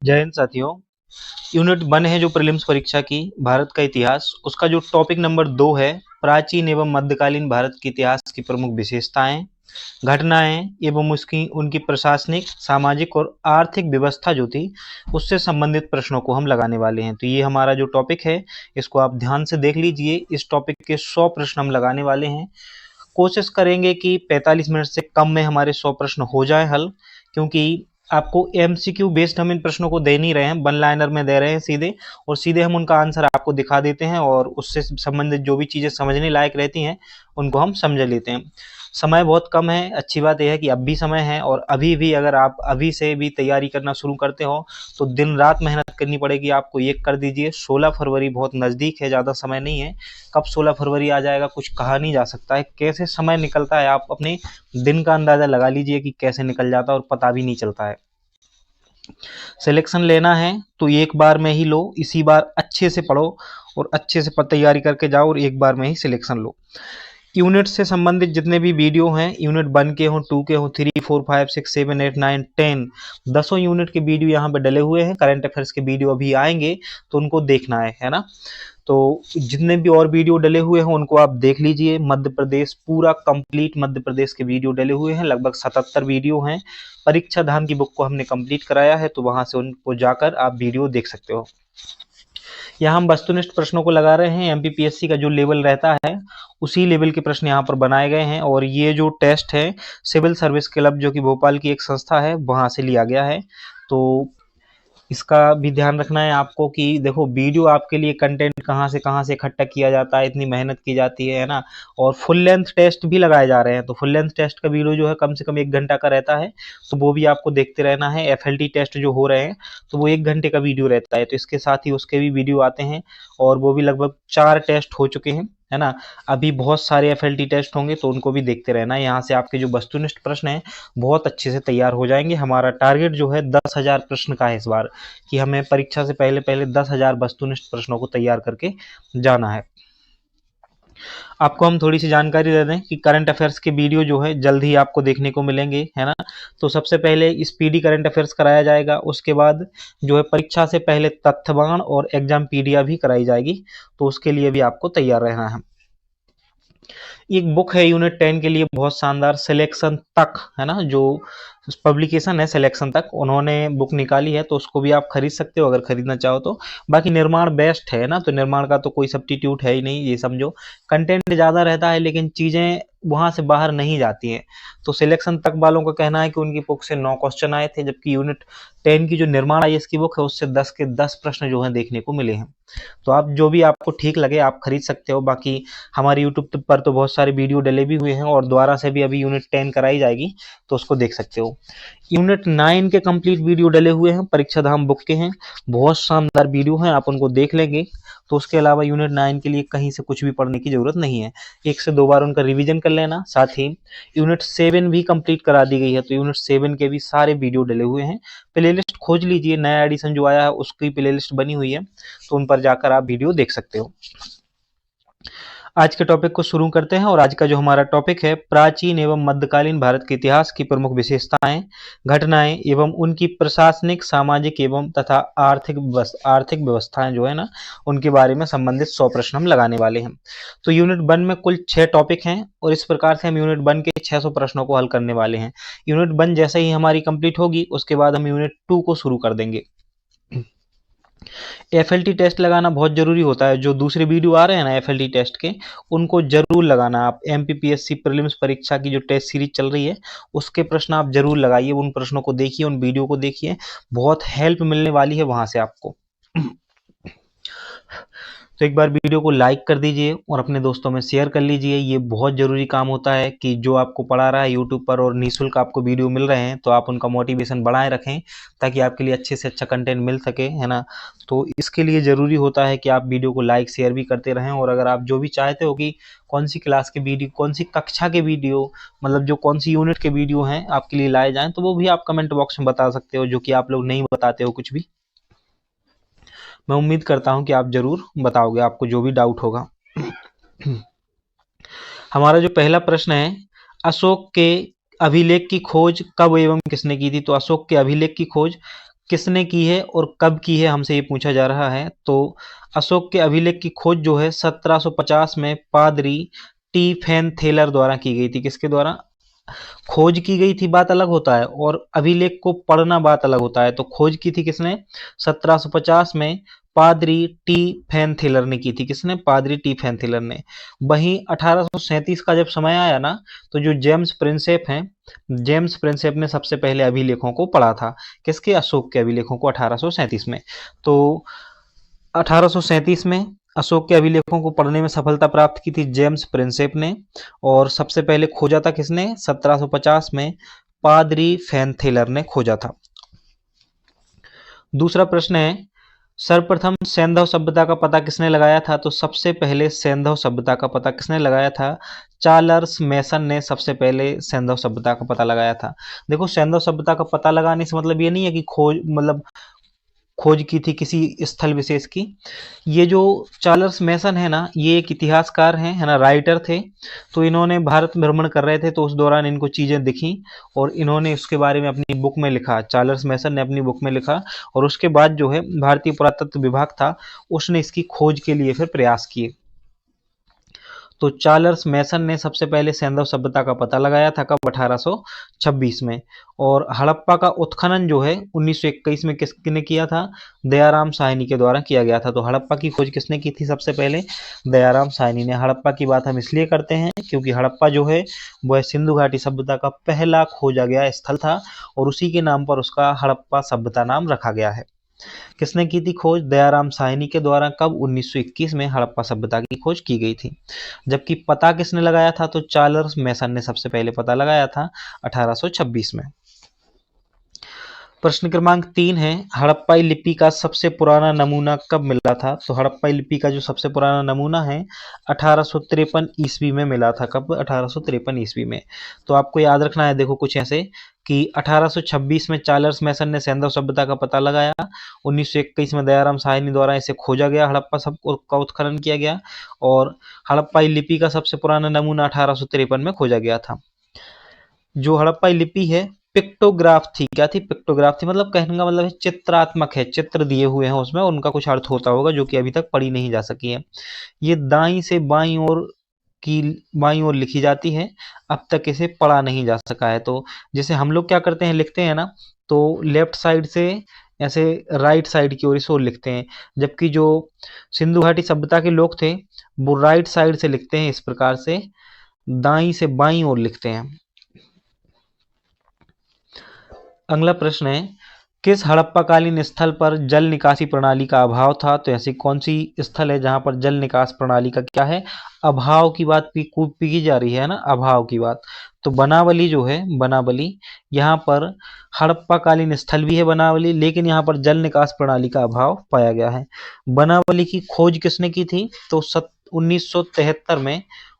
जय हिंद साथियों। यूनिट 1 है जो प्रीलिम्स परीक्षा की भारत का इतिहास, उसका जो टॉपिक नंबर 2 है प्राचीन एवं मध्यकालीन भारत के इतिहास की प्रमुख विशेषताएं, घटनाएं एवं उसकी उनकी प्रशासनिक, सामाजिक और आर्थिक व्यवस्था जो थी उससे संबंधित प्रश्नों को हम लगाने वाले हैं। तो ये हमारा जो टॉपिक है इसको आप ध्यान से देख लीजिए। इस टॉपिक के 100 प्रश्न हम लगाने वाले हैं। कोशिश करेंगे कि 45 मिनट से कम में हमारे 100 प्रश्न हो जाए हल, क्योंकि आपको एमसीक्यू बेस्ड हम इन प्रश्नों को दे नहीं रहे हैं, वन लाइनर में दे रहे हैं सीधे, और सीधे हम उनका आंसर आपको दिखा देते हैं और उससे संबंधित जो भी चीज़ें समझने लायक रहती हैं उनको हम समझ लेते हैं। समय बहुत कम है। अच्छी बात यह है कि अब भी समय है, और अभी भी अगर आप अभी से भी तैयारी करना शुरू करते हो तो दिन रात मेहनत करनी पड़ेगी आपको। ये कर दीजिए, 16 फरवरी बहुत नज़दीक है, ज़्यादा समय नहीं है। कब 16 फरवरी आ जाएगा कुछ कहा नहीं जा सकता है, कैसे समय निकलता है आप अपने दिन का अंदाज़ा लगा लीजिए कि कैसे निकल जाता है और पता भी नहीं चलता है। सिलेक्शन लेना है तो एक बार में ही लो, इसी बार अच्छे से पढ़ो और अच्छे से तैयारी करके जाओ और एक बार में ही सिलेक्शन लो। यूनिट से संबंधित जितने भी वीडियो हैं, यूनिट 1 के हों, 2 के हों, 3, 4, 5, 6, 7, 8, 9, 10, 10 यूनिट के वीडियो यहाँ पे डले हुए हैं। करंट अफेयर्स के वीडियो अभी आएंगे तो उनको देखना है ना। तो जितने भी और वीडियो डले हुए हैं उनको आप देख लीजिए। मध्य प्रदेश पूरा कंप्लीट मध्य प्रदेश के वीडियो डले हुए हैं, लगभग 77 वीडियो हैं। परीक्षा धाम की बुक को हमने कंप्लीट कराया है, तो वहां से उनको जाकर आप वीडियो देख सकते हो। यहाँ हम वस्तुनिष्ठ प्रश्नों को लगा रहे हैं। एमपीपीएससी का जो लेवल रहता है उसी लेवल के प्रश्न यहाँ पर बनाए गए हैं, और ये जो टेस्ट है सिविल सर्विस क्लब जो कि भोपाल की एक संस्था है वहां से लिया गया है। तो इसका भी ध्यान रखना है आपको कि देखो वीडियो आपके लिए कंटेंट कहाँ से इकट्ठा किया जाता है, इतनी मेहनत की जाती है ना। और फुल लेंथ टेस्ट भी लगाए जा रहे हैं, तो फुल लेंथ टेस्ट का वीडियो जो है कम से कम 1 घंटा का रहता है, तो वो भी आपको देखते रहना है। एफएलटी टेस्ट जो हो रहे हैं तो वो 1 घंटे का वीडियो रहता है, तो इसके साथ ही उसके भी वीडियो आते हैं, और वो भी लगभग 4 टेस्ट हो चुके हैं, है ना। अभी बहुत सारे एफएलटी टेस्ट होंगे तो उनको भी देखते रहना है। यहाँ से आपके जो वस्तुनिष्ठ प्रश्न हैं बहुत अच्छे से तैयार हो जाएंगे। हमारा टारगेट जो है 10,000 प्रश्न का है इस बार, कि हमें परीक्षा से पहले पहले 10,000 वस्तुनिष्ठ प्रश्नों को तैयार करके जाना है। आपको हम थोड़ी सी जानकारी दे दें कि करंट अफेयर्स के वीडियो जो है जल्द ही आपको देखने को मिलेंगे, है ना। तो सबसे पहले स्पीडी करंट अफेयर्स कराया जाएगा, उसके बाद जो है परीक्षा से पहले तथ्यवान और एग्जाम पीडिया भी कराई जाएगी, तो उसके लिए भी आपको तैयार रहना है। एक बुक है यूनिट 10 के लिए बहुत शानदार, सिलेक्शन तक, है ना, जो पब्लिकेशन है सिलेक्शन तक, उन्होंने बुक निकाली है, तो उसको भी आप खरीद सकते हो अगर खरीदना चाहो तो। बाकी निर्माण बेस्ट है ना, तो निर्माण का तो कोई सब्स्टिट्यूट है ही नहीं, ये समझो। कंटेंट ज़्यादा रहता है लेकिन चीज़ें वहां से बाहर नहीं जाती हैं। तो सिलेक्शन तक वालों का कहना है कि उनकी बुक से 9 क्वेश्चन आए थे, जबकि यूनिट 10 की जो निर्माण आईएएस की बुक है उससे 10 के 10 प्रश्न जो है देखने को मिले हैं। तो आप जो भी आपको ठीक लगे आप खरीद सकते हो। बाकी हमारे यूट्यूब पर तो बहुत सारे वीडियो डले भी हुए हैं, और दोबारा से भी अभी यूनिट 10 कराई जाएगी तो उसको देख सकते हो। यूनिट 9 के कंप्लीट वीडियो डले हुए हैं, परीक्षा धाम बुक के हैं, बहुत शानदार वीडियो हैं, आप उनको देख लेंगे तो उसके अलावा यूनिट 9 के लिए कहीं से कुछ भी पढ़ने की जरूरत नहीं है। 1 से 2 बार उनका रिवीजन कर लेना। साथ ही यूनिट 7 भी कंप्लीट करा दी गई है, तो यूनिट 7 के भी सारे वीडियो डले हुए हैं। प्लेलिस्ट खोज लीजिए, नया एडिशन जो आया है उसकी प्लेलिस्ट बनी हुई है, तो उन पर जाकर आप वीडियो देख सकते हो। आज के टॉपिक को शुरू करते हैं, और आज का जो हमारा टॉपिक है प्राचीन एवं मध्यकालीन भारत के इतिहास की प्रमुख विशेषताएं, घटनाएं एवं उनकी प्रशासनिक, सामाजिक एवं तथा आर्थिक व्यवस्थाएं जो है ना उनके बारे में संबंधित 100 प्रश्न हम लगाने वाले हैं। तो यूनिट 1 में कुल 6 टॉपिक हैं, और इस प्रकार से हम यूनिट 1 के 600 प्रश्नों को हल करने वाले हैं। यूनिट 1 जैसे ही हमारी कंप्लीट होगी उसके बाद हम यूनिट 2 को शुरू कर देंगे। एफएलटी टेस्ट लगाना बहुत जरूरी होता है। जो दूसरे वीडियो आ रहे हैं ना एफएलटी टेस्ट के, उनको जरूर लगाना। आप एमपीपीएससी प्रीलिम्स परीक्षा की जो टेस्ट सीरीज चल रही है उसके प्रश्न आप जरूर लगाइए, उन प्रश्नों को देखिए, उन वीडियो को देखिए, बहुत हेल्प मिलने वाली है वहां से आपको। तो एक बार वीडियो को लाइक कर दीजिए और अपने दोस्तों में शेयर कर लीजिए। ये बहुत ज़रूरी काम होता है कि जो आपको पढ़ा रहा है यूट्यूब पर और निःशुल्क आपको वीडियो मिल रहे हैं, तो आप उनका मोटिवेशन बढ़ाए रखें ताकि आपके लिए अच्छे से अच्छा कंटेंट मिल सके, है ना। तो इसके लिए ज़रूरी होता है कि आप वीडियो को लाइक शेयर भी करते रहें। और अगर आप जो भी चाहते हो कि कौन सी क्लास के वीडियो, कौन सी कक्षा के वीडियो, मतलब जो कौन सी यूनिट के वीडियो हैं आपके लिए लाए जाएँ, तो वो भी आप कमेंट बॉक्स में बता सकते हो, जो कि आप लोग नहीं बताते हो कुछ भी। मैं उम्मीद करता हूं कि आप जरूर बताओगे, आपको जो भी डाउट होगा। हमारा जो पहला प्रश्न है, अशोक के अभिलेख की खोज कब एवं किसने की थी। तो अशोक के अभिलेख की खोज किसने की है और कब की है, हमसे ये पूछा जा रहा है। तो अशोक के अभिलेख की खोज जो है 1750 में पादरी टी फैन थेलर द्वारा की गई थी। किसके द्वारा खोज की गई थी बात अलग होता है, और अभिलेख को पढ़ना बात अलग होता है। तो खोज की थी किसने? 1750 में पादरी टी फैनथिलर ने की थी। किसने? पादरी टी फैनथिलर ने। वहीं 1837 का जब समय आया ना, तो जो जेम्स प्रिंसेप हैं, जेम्स प्रिंसेप ने सबसे पहले अभिलेखों को पढ़ा था। किसके? अशोक के अभिलेखों को 1837 में। तो 1837 में अशोक के अभिलेखों को पढ़ने में सफलता प्राप्त की थी जेम्स प्रिंसेप ने, और सबसे पहले खोजा था किसने? 1750 में पादरी फैनथेलर ने खोजा था। दूसरा प्रश्न है, सर्वप्रथम सैंधव सभ्यता का पता किसने लगाया था? तो सबसे पहले सैंधव सभ्यता का पता किसने लगाया था? चार्ल्स मेसन ने सबसे पहले सैंधव सभ्यता का पता लगाया था। देखो, सैंधव सभ्यता का पता लगाने से मतलब ये नहीं है कि खोज की थी किसी स्थल विशेष की। ये जो चार्ल्स मेसन है ना, ये एक इतिहासकार हैं, है ना, राइटर थे। तो इन्होंने भारत भ्रमण कर रहे थे, तो उस दौरान इनको चीजें दिखी और इन्होंने उसके बारे में अपनी बुक में लिखा। चार्ल्स मेसन ने अपनी बुक में लिखा, और उसके बाद जो है भारतीय पुरातत्व विभाग था, उसने इसकी खोज के लिए फिर प्रयास किए। तो चार्ल्स मेसन ने सबसे पहले सैंधव सभ्यता का पता लगाया था। कब? 1826 में। और हड़प्पा का उत्खनन जो है 1921 में किसने किया था? दयाराम साहनी के द्वारा किया गया था। तो हड़प्पा की खोज किसने की थी सबसे पहले? दयाराम साहनी ने। हड़प्पा की बात हम इसलिए करते हैं क्योंकि हड़प्पा जो है वह सिंधु घाटी सभ्यता का पहला खोजा गया स्थल था, और उसी के नाम पर उसका हड़प्पा सभ्यता नाम रखा गया है। किसने की थी खोज? दयाराम साहनी के द्वारा। कब? 1921 में हड़प्पा सभ्यता की खोज की गई थी। जबकि पता किसने लगाया था? तो चार्ल्स मेसन ने सबसे पहले पता लगाया था 1826 में। प्रश्न क्रमांक 3 है, हड़प्पाई लिपि का सबसे पुराना नमूना कब मिला था? तो हड़प्पाई लिपि का जो सबसे पुराना नमूना है 1853 ईस्वी में मिला था। कब? 1853 ईस्वी में। तो आपको याद रखना है, देखो कुछ ऐसे कि 1826 में चार्ल्स मेसन ने सैंधव सभ्यता का पता लगाया, 1921 में दयाराम साहनी द्वारा इसे खोजा गया, हड़प्पा सब का उत्खनन किया गया, और हड़प्पाई लिपि का सबसे पुराना नमूना 1853 में खोजा गया था। जो हड़प्पाई लिपि है पिक्टोग्राफ थी। क्या थी? पिक्टोग्राफ थी। मतलब कहने का मतलब है चित्रात्मक है, चित्र दिए हुए हैं उसमें, उनका कुछ अर्थ होता होगा जो कि अभी तक पढ़ी नहीं जा सकी है। ये दाई से बाई ओर लिखी जाती है, अब तक इसे पढ़ा नहीं जा सका है। तो जैसे हम लोग क्या करते हैं, लिखते हैं ना, तो लेफ्ट साइड से ऐसे राइट साइड की ओर इस ओर लिखते हैं, जबकि जो सिंधु घाटी सभ्यता के लोग थे वो राइट साइड से लिखते हैं, इस प्रकार से दाई से बाई ओर लिखते हैं। अगला प्रश्न है, किस हड़प्पाकालीन स्थल पर जल निकासी प्रणाली का अभाव था? तो ऐसी कौन सी स्थल है जहां पर जल निकास प्रणाली का क्या है? अभाव की बात की जा रही है ना, अभाव की बात। तो बनावली जो है, बनावली, यहाँ पर हड़प्पाकालीन स्थल भी है बनावली, लेकिन यहाँ पर जल निकास प्रणाली का अभाव पाया गया है। बनावली की खोज किसने की थी? तो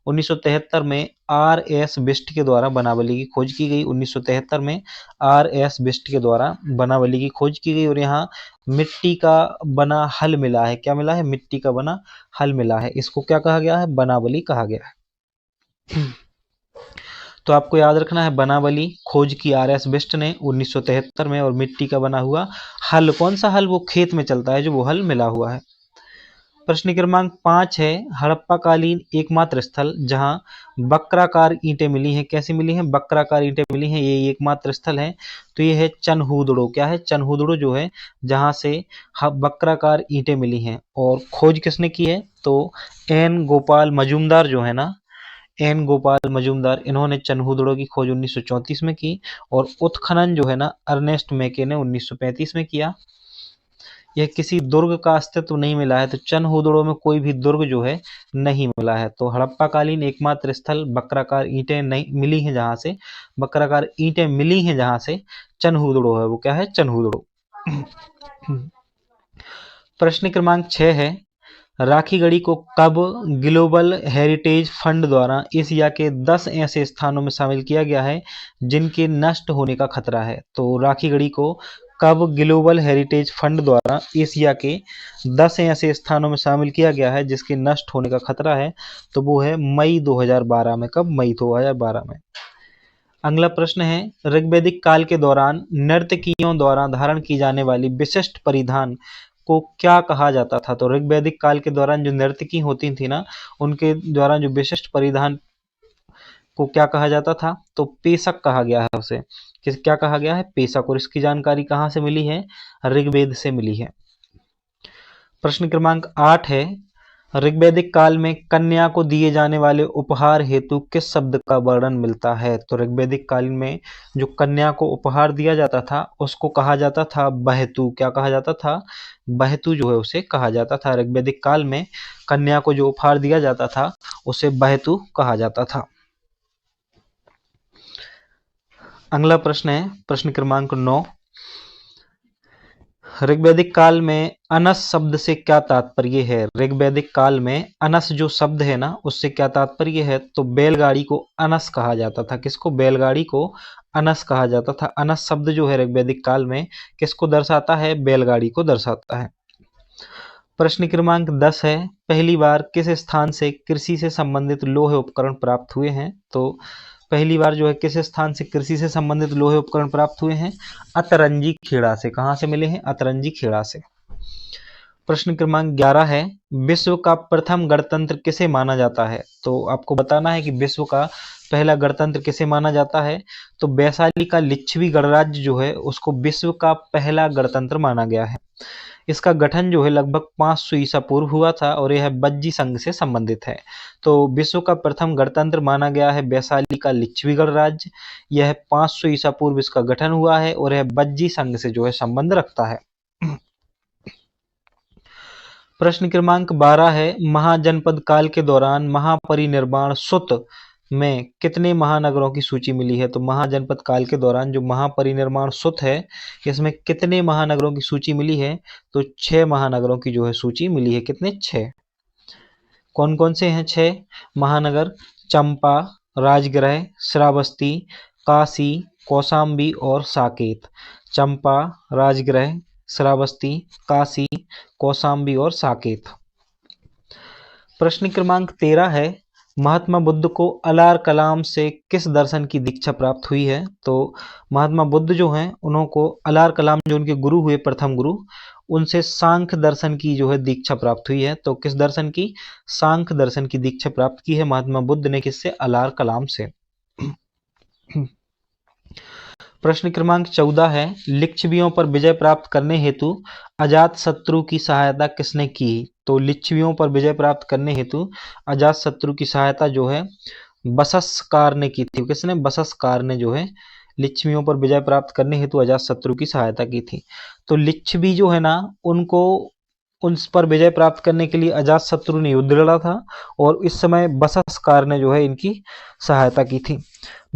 1973 में आर एस बिष्ट के द्वारा बनावली की खोज की गई। 1973 में आर एस बिष्ट के द्वारा बनावली की खोज की गई, और यहाँ मिट्टी का बना हल मिला है। क्या मिला है? मिट्टी का बना हल मिला है। इसको क्या कहा गया है? बनावली कहा गया है। तो आपको याद रखना है, बनावली खोज की आर एस बिष्ट ने 1973 में, और मिट्टी का बना हुआ हल, कौन सा हल? वो खेत में चलता है जो वो हल मिला हुआ है। प्रश्न क्रमांक 5 है, हड़प्पाकालीन एकमात्र स्थल जहां वक्राकार ईंटें मिली हैं। कैसी मिली हैं? वक्राकार ईंटें मिली हैं, ये एकमात्र स्थल है। तो ये है चनहूदड़ो। क्या है? चनहूदड़ो जो है, जहां से वक्राकार ईंटें मिली हैं। और खोज किसने की है? तो एन गोपाल मजूमदार जो है ना, एन गोपाल मजूमदार, इन्होंने चनहूदड़ो की खोज 1934 में की, और उत्खनन जो है ना अर्नेस्ट मैके ने 1935 में किया। यह किसी दुर्ग का अस्तित्व नहीं मिला है, तो चनहूदड़ो में कोई भी दुर्ग जो है नहीं मिला है। तो हड़प्पाकालीन एकमात्र स्थल वक्राकार ईंटें नहीं मिली हैं, जहां से वक्राकार ईंटें मिली हैं जहां से चनहूदड़ो है, वो क्या है? चनहूदड़ो। प्रश्न क्रमांक 6 है, राखीगढ़ी को कब ग्लोबल हेरिटेज फंड द्वारा एशिया के 10 ऐसे स्थानों में शामिल किया गया है जिनके नष्ट होने का खतरा है? तो राखीगढ़ी को कब ग्लोबल हेरिटेज फंड द्वारा एशिया के 10 ऐसे स्थानों में शामिल किया गया है जिसके नष्ट होने का खतरा है? तो वो है मई 2012 में। कब? मई 2012 में। अगला प्रश्न है, ऋग्वैदिक काल के दौरान नर्तकियों द्वारा धारण की जाने वाली विशिष्ट परिधान को क्या कहा जाता था? तो ऋग्वैदिक काल के दौरान जो नर्तकी होती थी ना, उनके द्वारा जो विशिष्ट परिधान को क्या कहा जाता था? तो पेशक कहा गया है उसे। क्या कहा गया है? पेशक। और इसकी जानकारी कहाँ से मिली है? ऋग्वेद से मिली है। प्रश्न क्रमांक 8 है, ऋग्वैदिक काल में कन्या को दिए जाने वाले उपहार हेतु किस शब्द का वर्णन मिलता है? तो ऋग्वैदिक काल में जो कन्या को उपहार दिया जाता था उसको कहा जाता था बहतु। क्या कहा जाता था? बहतु जो है उसे कहा जाता था। ऋग्वैदिक काल में कन्या को जो उपहार दिया जाता था उसे बहतु कहा जाता था। अगला प्रश्न है प्रश्न क्रमांक 9, ऋग्वैदिक काल में अनस शब्द से क्या तात्पर्य है? ऋग्वैदिक काल में अनस जो शब्द है ना उससे क्या तात्पर्य है? तो बैलगाड़ी को अनस कहा जाता था। किसको? बैलगाड़ी को अनस कहा जाता था। अनस शब्द जो है ऋग्वैदिक काल में किसको दर्शाता है? बैलगाड़ी को दर्शाता है। प्रश्न क्रमांक 10 है, पहली बार किस स्थान से कृषि से संबंधित लोहे उपकरण प्राप्त हुए हैं? तो पहली बार जो है किस स्थान से कृषि से संबंधित लोहे उपकरण प्राप्त हुए हैं? अतरंजी खेड़ा से। कहां से मिले हैं? अतरंजी खेड़ा से। प्रश्न क्रमांक 11 है, विश्व का प्रथम गणतंत्र किसे माना जाता है? तो आपको बताना है कि विश्व का पहला गणतंत्र किसे माना जाता है? तो वैशाली का लिच्छवी गणराज्य जो है उसको विश्व का पहला गणतंत्र माना गया है। इसका गठन जो है लगभग 500 ईसा पूर्व हुआ था और यह बज्जी संघ से संबंधित है। तो विश्व का प्रथम गणतंत्र माना गया है वैशाली का लिच्छवी गणराज्य। यह 500 ईसा पूर्व इसका गठन हुआ है और यह बज्जी संघ से जो है संबंध रखता है। प्रश्न क्रमांक 12 है, महाजनपद काल के दौरान महापरिनिर्वाण सुत में कितने महानगरों की सूची मिली है? तो महाजनपद काल के दौरान जो महापरिनिर्वाण सुत है इसमें कितने महानगरों की सूची मिली है? तो 6 महानगरों की जो है सूची मिली है। कितने? 6। कौन कौन से हैं 6 महानगर? चंपा, राजगृह, श्रावस्ती, काशी, कौशाम्बी और साकेत। चंपा, राजगृह, श्रावस्ती, काशी, कौशाम्बी और साकेत। प्रश्न क्रमांक 13 है, महात्मा बुद्ध को अलार कलाम से किस दर्शन की दीक्षा प्राप्त हुई है? तो महात्मा बुद्ध जो हैं उनको अलार कलाम जो उनके गुरु हुए, प्रथम गुरु, उनसे सांख्य दर्शन की जो है दीक्षा प्राप्त हुई है। तो किस दर्शन की? सांख्य दर्शन की दीक्षा प्राप्त की है महात्मा बुद्ध ने। किससे? अलार कलाम से। प्रश्न क्रमांक 14 है, लिच्छवियों पर विजय प्राप्त करने हेतु अजात शत्रु की सहायता किसने की? तो लिच्छवियों पर विजय प्राप्त करने हेतु अजात शत्रु की सहायता जो है बसस्कार ने की थी। किसने? बसस्कार ने जो है लिच्छवियों पर विजय प्राप्त करने हेतु अजात शत्रु की सहायता की थी। तो लिच्छवी जो है ना उनको उन पर विजय प्राप्त करने के लिए अजात शत्रु ने युद्ध लड़ा था और इस समय बसस्कार ने जो है इनकी सहायता की थी।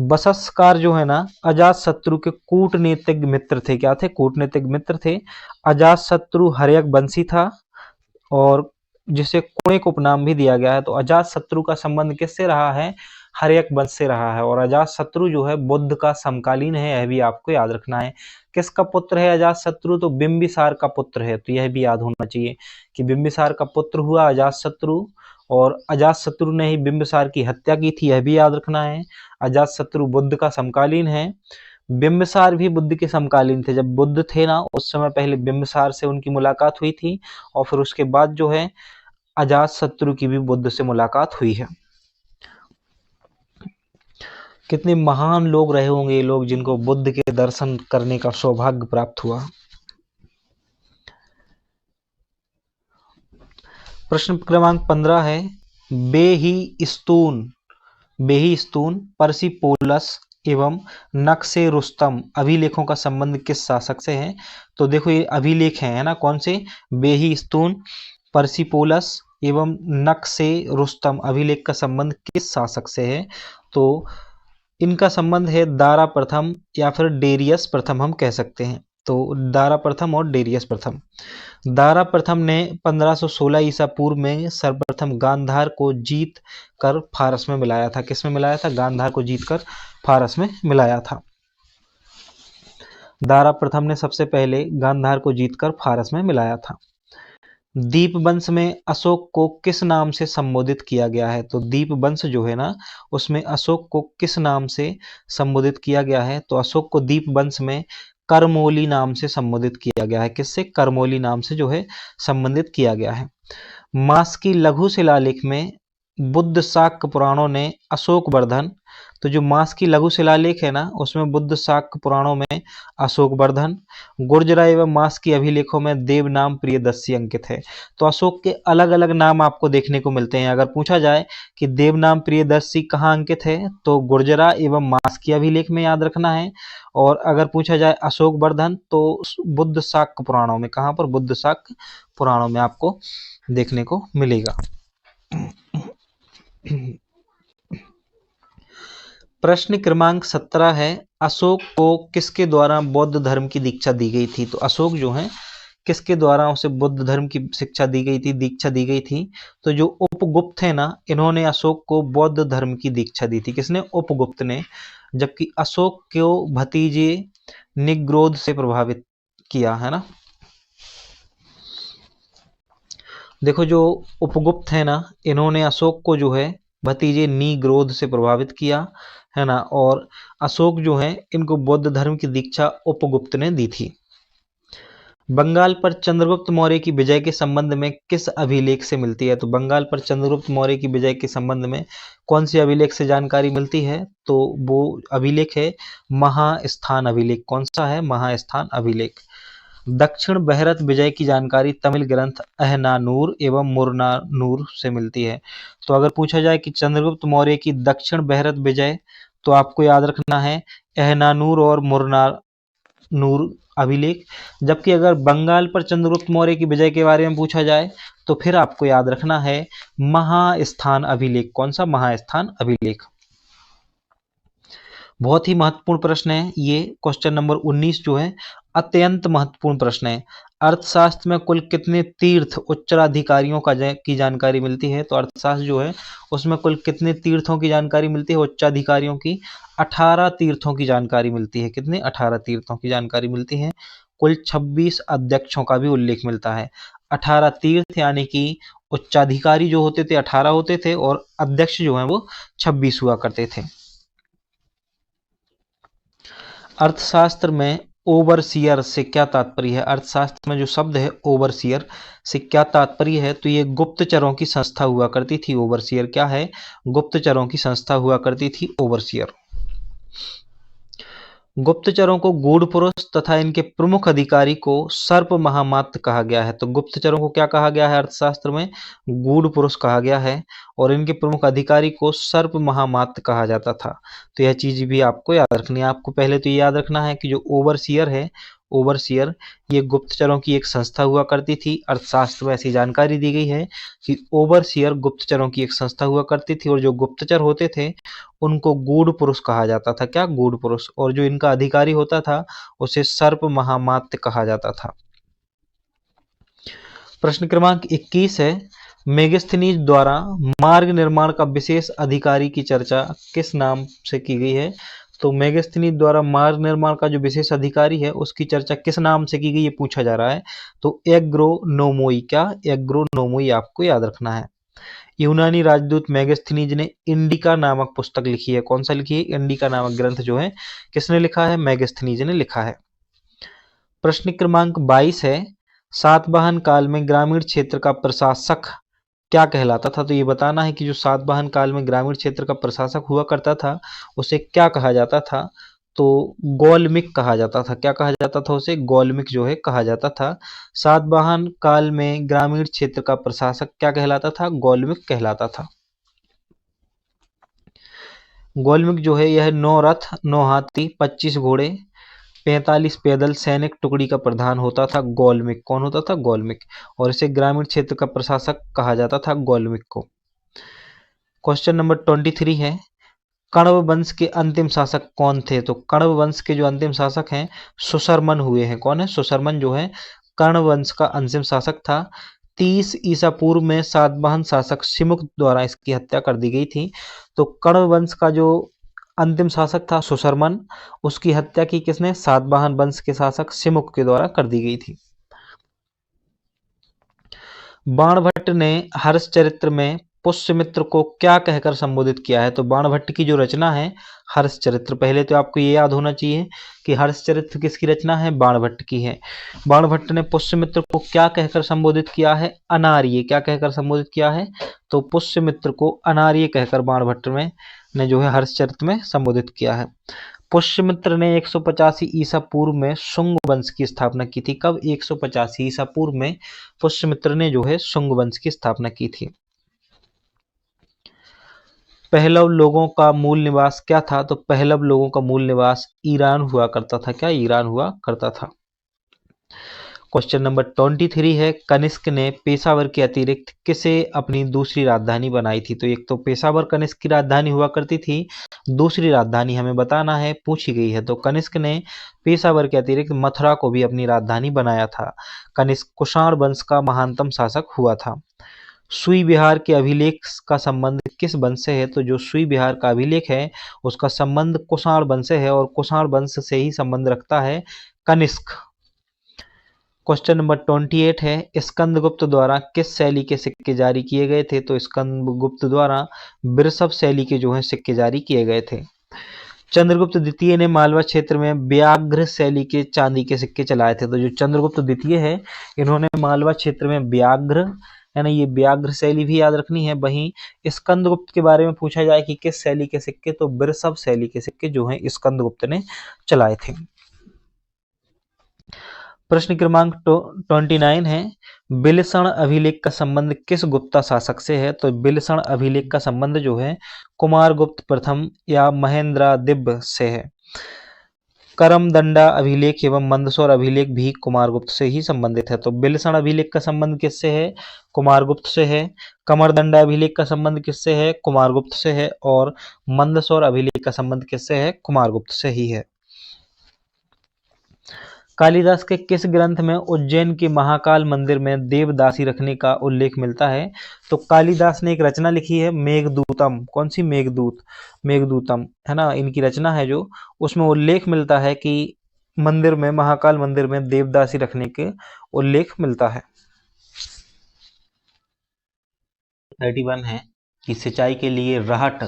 बसस्कार जो है ना अजात शत्रु के कूटनीतिक मित्र थे। क्या थे? कूटनीतिक मित्र थे। अजात शत्रु हर्यक वंशी था और जिसे कुणिक उपनाम भी दिया गया है। तो अजात शत्रु का संबंध किससे रहा है? हर्यक वंश से रहा है। और अजात शत्रु जो है बुद्ध का समकालीन है, यह भी आपको याद रखना है। किसका पुत्र है अजात शत्रु? तो बिंबिसार का पुत्र है। तो यह भी याद होना चाहिए कि बिंबिसार का पुत्र हुआ अजात शत्रु और अजात शत्रु ने ही बिंबिसार की हत्या की थी, यह भी याद रखना है। अजात शत्रु बुद्ध का समकालीन है। बिंबिसार भी बुद्ध के समकालीन थे। जब बुद्ध थे ना उस समय पहले बिंबिसार से उनकी मुलाकात हुई थी और फिर उसके बाद जो है अजात शत्रु की भी बुद्ध से मुलाकात हुई है। कितने महान लोग रहे होंगे ये लोग जिनको बुद्ध के दर्शन करने का सौभाग्य प्राप्त हुआ। प्रश्न क्रमांक 15 है, बेहिस्तून परसिपोलस एवं नक्शे रुस्तम अभिलेखों का संबंध किस शासक से है? तो देखो ये अभिलेख हैं, है ना, कौन से? बेहिस्तून, परसिपोलस एवं नक्शे रुस्तम अभिलेख का संबंध किस शासक से है? तो इनका संबंध है दारा प्रथम या फिर डेरियस प्रथम हम कह सकते हैं। तो दारा प्रथम और डेरियस प्रथम। दारा प्रथम ने 1516 ईसा पूर्व में सर्वप्रथम गांधार को जीत कर फारस में मिलाया था। किस में मिलाया था? गांधार को जीतकर फारस में मिलाया था। दारा प्रथम ने सबसे पहले गांधार को जीतकर फारस में मिलाया था। दीप वंश में अशोक को किस नाम से संबोधित किया गया है? तो दीप वंश जो है ना, उसमें अशोक को किस नाम से संबोधित किया गया है? तो अशोक को दीप वंश में करमोली नाम से संबोधित किया गया है। किससे? करमोली नाम से जो है संबोधित किया गया है। मास की लघु शिलालेख में बुद्ध शाक्य पुराणों ने अशोक वर्धन, तो जो मास की लघु शिलालेख है ना, उसमें बुद्ध शाक्य पुराणों में अशोक वर्धन, गुर्जरा एवं मास की अभिलेखों में देव नाम प्रियदर्शी अंकित है। तो अशोक के अलग अलग नाम आपको देखने को मिलते हैं। अगर पूछा जाए कि देव नाम प्रियदर्शी कहाँ अंकित है, तो गुर्जरा एवं मास की अभिलेख में याद रखना है। और अगर पूछा जाए अशोक वर्धन, तो बुद्ध शाक्य पुराणों में, कहाँ पर? बुद्ध शाक्य पुराणों में आपको देखने को मिलेगा। प्रश्न क्रमांक 17 है, अशोक को किसके द्वारा बौद्ध धर्म की दीक्षा दी गई थी? तो अशोक जो है, किसके द्वारा उसे बुद्ध धर्म की शिक्षा दी गई थी, दीक्षा दी गई थी? तो जो उपगुप्त है ना, इन्होंने अशोक को बौद्ध धर्म की दीक्षा दी थी। किसने? उपगुप्त ने। जबकि अशोक को भतीजे निग्रोध से प्रभावित किया, है ना। देखो, जो उपगुप्त है ना, इन्होंने अशोक को जो है भतीजे निग्रोध से प्रभावित किया, है ना। और अशोक जो है, इनको बौद्ध धर्म की दीक्षा उपगुप्त ने दी थी। बंगाल पर चंद्रगुप्त मौर्य की विजय के संबंध में किस अभिलेख से मिलती है? तो बंगाल पर चंद्रगुप्त मौर्य की विजय के संबंध में कौन सी अभिलेख से जानकारी मिलती है? तो वो अभिलेख है महास्थान अभिलेख। कौन सा है? महास्थान अभिलेख। दक्षिण बहरत विजय की जानकारी तमिल ग्रंथ अहनानूर एवं मुरनानूर से मिलती है। तो अगर पूछा जाए कि चंद्रगुप्त मौर्य की दक्षिण बहरत विजय, तो आपको याद रखना है अहनानूर और मुरनानूर अभिलेख। जबकि अगर बंगाल पर चंद्रगुप्त मौर्य की विजय के बारे में पूछा जाए, तो फिर आपको याद रखना है महास्थान अभिलेख। कौन सा? महास्थान अभिलेख। बहुत ही महत्वपूर्ण प्रश्न है ये। क्वेश्चन नंबर 19 जो है, अत्यंत महत्वपूर्ण प्रश्न है। अर्थशास्त्र में कुल कितने तीर्थ उत्तराधिकारियों की जानकारी मिलती है? तो अर्थशास्त्र जो है, उसमें कुल कितने तीर्थों की जानकारी मिलती है? उत्तराधिकारियों की 18 तीर्थों की जानकारी मिलती है। कितने? 18 तीर्थों की जानकारी मिलती है। कुल 26 अध्यक्षों का भी उल्लेख मिलता है। 18 तीर्थ, यानी कि उच्चाधिकारी जो होते थे 18 होते थे, और अध्यक्ष जो है वो 26 हुआ करते थे। अर्थशास्त्र में ओवरसियर से क्या तात्पर्य है? अर्थशास्त्र में जो शब्द है ओवरसियर से क्या तात्पर्य है? तो ये गुप्तचरों की संस्था हुआ करती थी। ओवरसियर क्या है? गुप्तचरों की संस्था हुआ करती थी ओवरसियर। गुप्तचरों को गूढ़ पुरुष तथा इनके प्रमुख अधिकारी को सर्प महामात्र कहा गया है। तो गुप्तचरों को क्या कहा गया है अर्थशास्त्र में? गूढ़ पुरुष कहा गया है। और इनके प्रमुख अधिकारी को सर्प महामात्र कहा जाता था। तो यह चीज भी आपको याद रखनी है। आपको पहले तो ये याद रखना है कि जो ओवरसियर है, ओवरसियर, ये गुप्तचरों की एक संस्था हुआ करती थी। अर्थशास्त्र में ऐसी जानकारी दी गई है कि ओवरसियर गुप्तचरों की एक संस्था हुआ करती थी, और जो गुप्तचर होते थे उनको गूढ़ पुरुष कहा जाता था। क्या? गूढ़ पुरुष। और जो इनका अधिकारी होता था उसे सर्प महामात्य कहा जाता था। प्रश्न क्रमांक 21 है, मेगास्थनीज द्वारा मार्ग निर्माण का विशेष अधिकारी की चर्चा किस नाम से की गई है? तो मेगास्थनीज द्वारा मार्ग निर्माण का जो विशेष अधिकारी है, उसकी चर्चा किस नाम से की गई, ये पूछा जा रहा है। तो एग्रोनोमोई। क्या? एग्रोनोमोई आपको याद रखना है। यूनानी राजदूत मेगास्थनीज ने इंडिका नामक पुस्तक लिखी है। कौन सा लिखी है? इंडिका नामक ग्रंथ जो है किसने लिखा है? मेगास्थनीज ने लिखा है। प्रश्न क्रमांक 22 है, सातवाहन काल में ग्रामीण क्षेत्र का प्रशासक क्या कहलाता था? तो ये बताना है कि जो सातवाहन काल में ग्रामीण क्षेत्र का प्रशासक हुआ करता था, उसे क्या कहा जाता था? तो गौलमिक कहा जाता था। क्या कहा जाता था उसे? गौलमिक जो है कहा जाता था। सातवाहन काल में ग्रामीण क्षेत्र का प्रशासक क्या कहलाता था? गौलमिक कहलाता था। गौलमिक जो है, यह 9 रथ, 9 हाथी, 25 घोड़े, 45 पैदल सैनिक टुकड़ी का प्रधान होता था। गौलमिक कौन होता था? गौलमिक। और इसे ग्रामीण क्षेत्र का प्रशासक कहा जाता था, गौलमिक को। क्वेश्चन नंबर 23 है, कण्व वंश के अंतिम शासक कौन थे? तो कण्व वंश के जो अंतिम शासक हैं, सुशर्मन हुए हैं। कौन है? सुशर्मन जो है कण्व वंश का अंतिम शासक था। 30 ईसा पूर्व में सातवाहन शासक सिमुक द्वारा इसकी हत्या कर दी गई थी। तो कण्व वंश का जो अंतिम शासक था सुशर्मन, उसकी हत्या की किसने? सातवाहन वंश के शासक सिमुक के द्वारा कर दी गई थी। बाणभट्ट ने हर्षचरित्र में पुष्यमित्र को क्या कहकर संबोधित किया है? तो बाणभट्ट की जो रचना है हर्षचरित्र, पहले तो आपको ये याद होना चाहिए कि हर्षचरित्र किसकी रचना है? बाणभट्ट की है। बाणभट्ट ने पुष्यमित्र को क्या कहकर संबोधित किया है? अनार्य। क्या कहकर संबोधित किया है? तो पुष्यमित्र को अनार्य कहकर बाणभट्ट में ने जो है हर्षचरित्र में संबोधित किया है। पुष्यमित्र ने 185 ईसा पूर्व में शुंग वंश की स्थापना की थी। कब? 185 ईसा पूर्व में पुष्यमित्र ने जो है शुंग वंश की स्थापना की थी। पहलव लोगों का मूल निवास क्या था? तो पहलव लोगों का मूल निवास ईरान हुआ करता था। क्या? ईरान हुआ करता था। क्वेश्चन नंबर 23 है, कनिष्क ने पेशावर के अतिरिक्त किसे अपनी दूसरी राजधानी बनाई थी? तो एक तो पेशावर कनिष्क की राजधानी हुआ करती थी, दूसरी राजधानी हमें बताना है, पूछी गई है। तो कनिष्क ने पेशावर के अतिरिक्त मथुरा को भी अपनी राजधानी बनाया था। कनिष्क कुषाण वंश का महानतम शासक हुआ था। सुई विहार के अभिलेख का संबंध किस वंश से है? तो जो सुई विहार का अभिलेख है उसका संबंध कुषाण वंश से है और कुषाण वंश से ही संबंध रखता है कनिष्क। क्वेश्चन नंबर 28 है, स्कंदगुप्त द्वारा किस शैली के सिक्के जारी किए गए थे? तो स्कंदगुप्त द्वारा वृषभ शैली के जो है सिक्के जारी किए गए थे। चंद्रगुप्त द्वितीय ने मालवा क्षेत्र में व्याघ्र शैली के चांदी के सिक्के चलाए थे। तो जो चंद्रगुप्त द्वितीय है इन्होंने मालवा क्षेत्र में व्याघ्र, है ना, ये व्याघ्र शैली भी याद रखनी है। वहीं स्कंदगुप्त के बारे में पूछा जाए कि किस शैली के सिक्के, तो वृषभ शैली के सिक्के जो हैं स्कंदगुप्त ने चलाए थे। प्रश्न क्रमांक 29 है, बिलसण अभिलेख का संबंध किस गुप्ता शासक से है? तो बिलसण अभिलेख का संबंध जो है कुमारगुप्त प्रथम या महेंद्रादिब्य से है। करमदंडा अभिलेख एवं मंदसौर अभिलेख भी कुमारगुप्त से ही संबंधित है। तो बिलसण अभिलेख का संबंध किससे है? कुमारगुप्त से है। कमरदंडा अभिलेख का संबंध किससे है? कुमारगुप्त से है। और मंदसौर अभिलेख का संबंध किससे है? कुमारगुप्त से ही है। कालिदास के किस ग्रंथ में उज्जैन के महाकाल मंदिर में देवदासी रखने का उल्लेख मिलता है? तो कालिदास ने एक रचना लिखी है मेघदूतम। कौन सी? मेघदूत, मेघदूतम, है ना, इनकी रचना है जो, उसमें उल्लेख मिलता है कि मंदिर में, महाकाल मंदिर में देवदासी रखने के उल्लेख मिलता है। 31 है कि सिंचाई के लिए रहट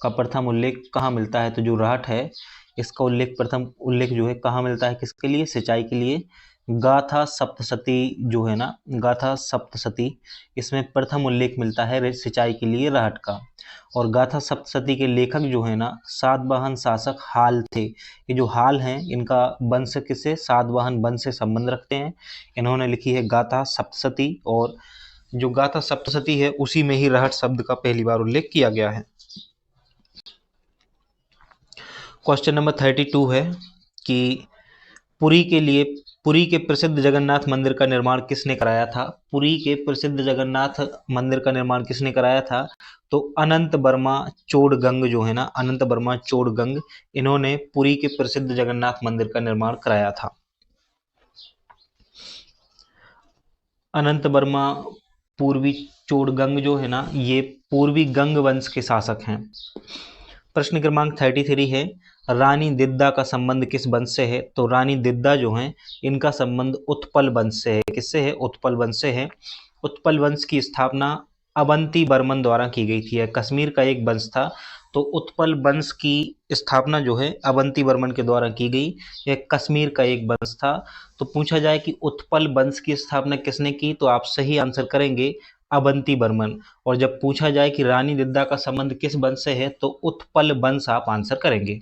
का प्रथम उल्लेख कहाँ मिलता है? तो जो रहट है इसका प्रथम उल्लेख जो है कहाँ मिलता है? किसके लिए? सिंचाई के लिए। गाथा सप्तशती जो है ना, गाथा सप्तशती, इसमें प्रथम उल्लेख मिलता है सिंचाई के लिए रहट का। और गाथा सप्तशती के लेखक जो है ना सातवाहन शासक हाल थे। ये जो हाल हैं इनका वंश किससे? सातवाहन वंश से संबंध रखते हैं। इन्होंने लिखी है गाथा सप्तशती, और जो गाथा सप्तशती है उसी में ही रहट शब्द का पहली बार उल्लेख किया गया है। क्वेश्चन नंबर 32 है कि पुरी के प्रसिद्ध जगन्नाथ मंदिर का निर्माण किसने कराया था? पुरी के प्रसिद्ध जगन्नाथ मंदिर का निर्माण किसने कराया था? तो अनंत वर्मा चोड़गंग जो है ना, अनंत वर्मा चोड़गंग, इन्होंने पुरी के प्रसिद्ध जगन्नाथ मंदिर का निर्माण कराया था। अनंत वर्मा पूर्वी चोड़गंग जो है ना, ये पूर्वी गंग वंश के शासक हैं। प्रश्न क्रमांक 33 है, रानी दिद्दा का संबंध किस वंश से है? तो रानी दिद्दा जो हैं इनका संबंध उत्पल वंश से है। किससे है? उत्पल वंश से है। उत्पल वंश की स्थापना अवंती वर्मन द्वारा की गई थी। कश्मीर का एक वंश था, तो उत्पल वंश की स्थापना जो है अवंती वर्मन के द्वारा की गई। यह कश्मीर का एक वंश था। तो पूछा जाए कि उत्पल वंश की स्थापना किसने की, तो आप सही आंसर करेंगे अवंती वर्मन। और जब पूछा जाए कि रानी दिद्दा का संबंध किस वंश से है, तो उत्पल वंश आप आंसर करेंगे।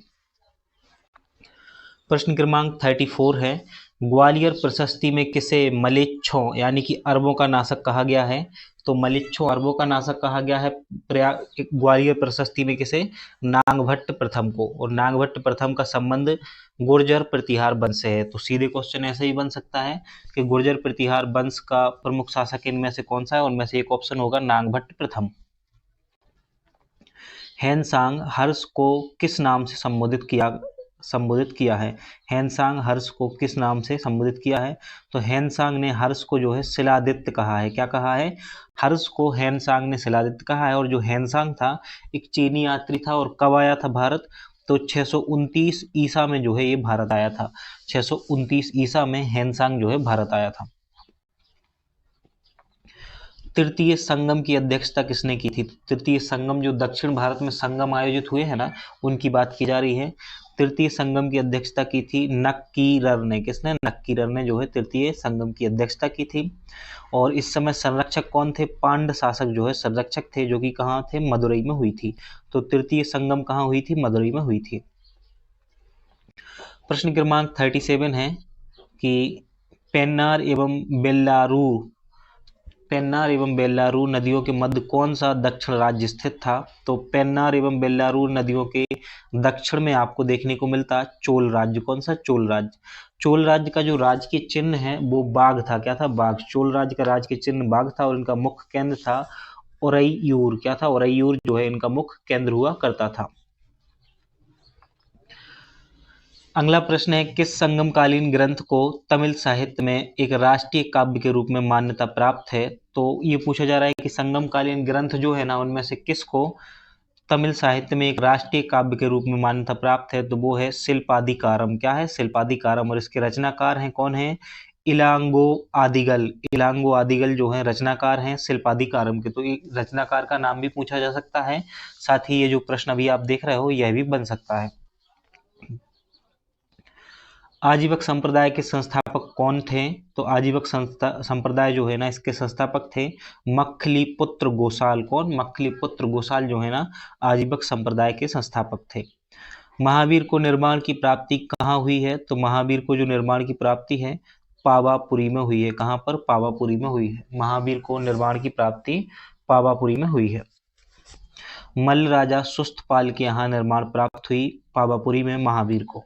प्रश्न क्रमांक 34 है, ग्वालियर प्रशस्ति में किसे मलेच्छों यानी कि अरबों का नाशक कहा गया है? तो मलेच्छों अरबों का नाशक कहा गया है ग्वालियर प्रशस्ति में किसे? नागभट्ट प्रथम को। और नागभट्ट प्रथम का संबंध गुर्जर प्रतिहार वंश से है। तो सीधे क्वेश्चन ऐसे ही बन सकता है कि गुर्जर प्रतिहार वंश का प्रमुख शासक इनमें से कौन सा है? उनमें से एक ऑप्शन होगा नागभट्ट प्रथम। हेनसांग हर्ष को किस नाम से संबोधित किया है? हेनसांग हर्ष को किस नाम से संबोधित किया है? तो हेनसांग ने हर्ष को जो है शिलादित्य कहा है। क्या कहा है? हर्ष को हेनसांग ने शिलादित्य कहा है। और जो हेनसांग था एक चीनी यात्री था, और कब आया था भारत? तो 629 ईसा में जो है ये भारत आया था। 629 ईसा में हेनसांग जो है भारत आया था। तृतीय संगम की अध्यक्षता किसने की थी? तृतीय संगम जो दक्षिण भारत में संगम आयोजित हुए हैं ना, उनकी बात की जा रही है। तृतीय संगम की अध्यक्षता की थी नक्कीरर ने। किसने? नक्कीरर ने जो है तृतीय संगम की अध्यक्षता की थी। और इस समय संरक्षक कौन थे? पांड्य शासक जो है संरक्षक थे, जो कि कहाँ थे? मदुरई में हुई थी। तो तृतीय संगम कहाँ हुई थी? मदुरई में हुई थी। प्रश्न क्रमांक 37 है कि पेन्नार एवं बेल्लारू नदियों के मध्य कौन सा दक्षिण राज्य स्थित था? तो पेन्नार एवं बेल्लारू नदियों के दक्षिण में आपको देखने को मिलता चोल राज्य। कौन सा? चोल राज्य। चोल राज्य का जो राजकीय चिन्ह है वो बाघ था। क्या था? बाघ। चोल राज्य का राजकीय चिन्ह बाघ था और इनका मुख्य केंद्र था ओरैयूर। क्या था? ओरैयूर जो है इनका मुख्य केंद्र हुआ करता था। अगला प्रश्न है, किस संगमकालीन ग्रंथ को तमिल साहित्य में एक राष्ट्रीय काव्य के रूप में मान्यता प्राप्त है? तो ये पूछा जा रहा है कि संगमकालीन ग्रंथ जो है ना, उनमें से किसको तमिल साहित्य में एक राष्ट्रीय काव्य के रूप में मान्यता प्राप्त है? तो वो है शिल्पादिकारम। क्या है? शिल्पादिकारम। और इसके रचनाकार हैं कौन है? इलांगो आदिगल। इलांगो आदिगल जो है रचनाकार हैं शिल्पादिकारम के। तो ये रचनाकार का नाम भी पूछा जा सकता है। साथ ही ये जो प्रश्न अभी आप देख रहे हो यह भी बन सकता है। आजीवक संप्रदाय के संस्थापक कौन थे? तो आजीवक संप्रदाय जो है ना, इसके संस्थापक थे मखलीपुत्र गोसाल। कौन? मखलीपुत्र गोसाल जो है ना आजीवक संप्रदाय के संस्थापक थे। महावीर को निर्माण की प्राप्ति कहाँ हुई है? तो महावीर को जो निर्माण की प्राप्ति है पावापुरी में हुई है। कहाँ पर? पावापुरी में हुई है। महावीर को निर्माण की प्राप्ति पावापुरी में हुई है। मल्ल राजा सुस्तपाल के यहाँ निर्माण प्राप्त हुई पावापुरी में महावीर को।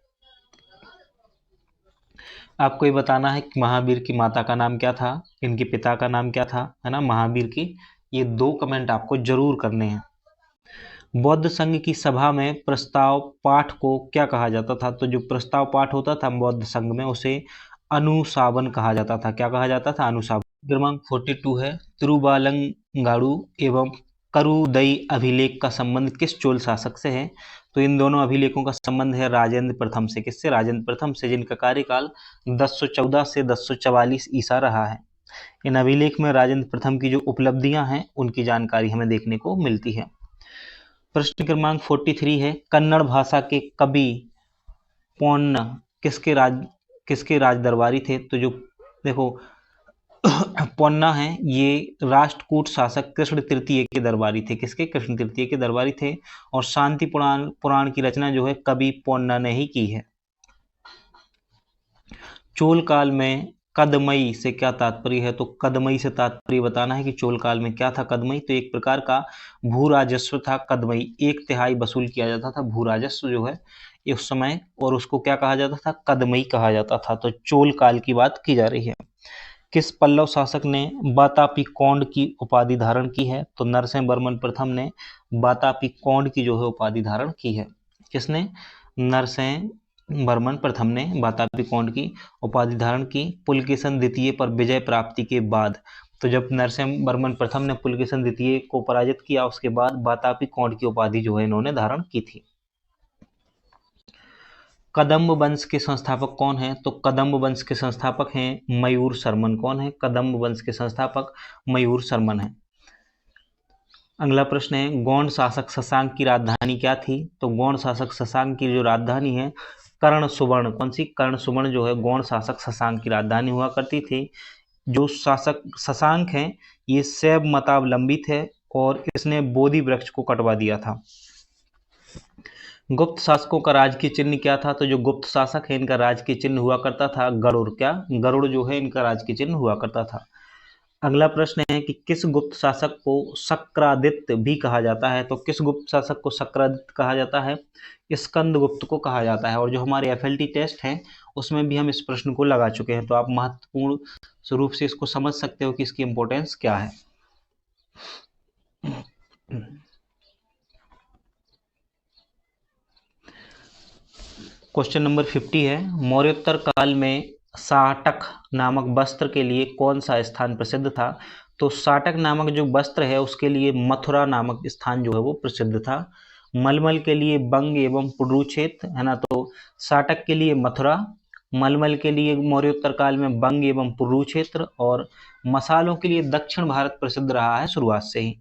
आपको ये बताना है कि महावीर की माता का नाम क्या था, इनके पिता का नाम क्या था, है ना, महावीर की। ये 2 कमेंट आपको जरूर करने हैं। बौद्ध संघ की सभा में प्रस्ताव पाठ को क्या कहा जाता था? तो जो प्रस्ताव पाठ होता था बौद्ध संघ में उसे अनुशावन कहा जाता था। क्या कहा जाता था? अनुशावन। क्रमांक 42 है, तिरुवालंगाड़ू एवं करुदई अभिलेख का संबंध किस चोल शासक से है? तो इन दोनों अभिलेखों का संबंध है राजेंद्र प्रथम से। किससे? राजेंद्र प्रथम से, जिनका कार्यकाल 1014 से 1044 ईसा रहा है। इन अभिलेख में राजेंद्र प्रथम की जो उपलब्धियां हैं उनकी जानकारी हमें देखने को मिलती है। प्रश्न क्रमांक 43 है, कन्नड़ भाषा के कवि पोन्न किसके राज दरबारी थे? तो जो देखो पोन्ना है ये राष्ट्रकूट शासक कृष्ण तृतीय के दरबारी थे। किसके? कृष्ण तृतीय के दरबारी थे। और शांति पुराण की रचना जो है कवि पोन्ना ने ही की है। चोल काल में कदमई से क्या तात्पर्य है? तो कदमई से तात्पर्य बताना है कि चोल काल में क्या था कदमई? तो एक प्रकार का भू राजस्व था कदमई। 1/3 वसूल किया जाता था भू राजस्व जो है उस समय, और उसको क्या कहा जाता था? कदमई कहा जाता था। तो चोल काल की बात की जा रही है। किस पल्लव शासक ने वातापीकोंड की उपाधि धारण की है? तो नरसिंह वर्मन प्रथम ने वातापीकोंड की जो है उपाधि धारण की है। किसने? नरसिंह वर्मन प्रथम ने वातापीकोंड की उपाधि धारण की पुलकेशन द्वितीय पर विजय प्राप्ति के बाद। तो जब नरसिंह वर्मन प्रथम ने पुलकेशन द्वितीय को पराजित किया उसके बाद वातापीकोंड की उपाधि जो है इन्होंने धारण की थी। कदम्ब वंश के संस्थापक कौन है? तो कदम्ब वंश के संस्थापक हैं मयूर शर्मन। कौन है? कदम्ब वंश के संस्थापक मयूर शर्मन है। अगला प्रश्न है, गौड़ शासक शशांक की राजधानी क्या थी? तो गौड़ शासक शशांक की जो राजधानी है कर्ण सुवर्ण। कौन सी? कर्ण सुवर्ण जो है गौड़ शासक शशांक की राजधानी हुआ करती थी। जो शासक शशांक है ये शैव मतावलंबित है और इसने बोधि वृक्ष को कटवा दिया था। गुप्त शासकों का राजकीय चिन्ह क्या था? तो जो गुप्त शासक है इनका राजकीय चिन्ह हुआ करता था गरुड़। क्या? गरुड़ जो है इनका राजकीय चिन्ह हुआ करता था। अगला प्रश्न है कि किस गुप्त शासक को शक्रादित्य भी कहा जाता है? तो किस गुप्त शासक को शक्रादित्य कहा जाता है? स्कंद गुप्त को कहा जाता है। और जो हमारे एफएलटी टेस्ट हैं उसमें भी हम इस प्रश्न को लगा चुके हैं, तो आप महत्वपूर्ण रूप से इसको समझ सकते हो कि इसकी इंपॉर्टेंस क्या है। क्वेश्चन नंबर 50 है, मौर्योत्तर काल में साटक नामक वस्त्र के लिए कौन सा स्थान प्रसिद्ध था? तो साटक नामक जो वस्त्र है उसके लिए मथुरा नामक स्थान जो है वो प्रसिद्ध था। मलमल के लिए बंग एवं पुरुक्षेत्र, है ना, तो साटक के लिए मथुरा, मलमल के लिए मौर्योत्तर काल में बंग एवं पुरू क्षेत्र, और मसालों के लिए दक्षिण भारत प्रसिद्ध रहा है शुरुआत से ही।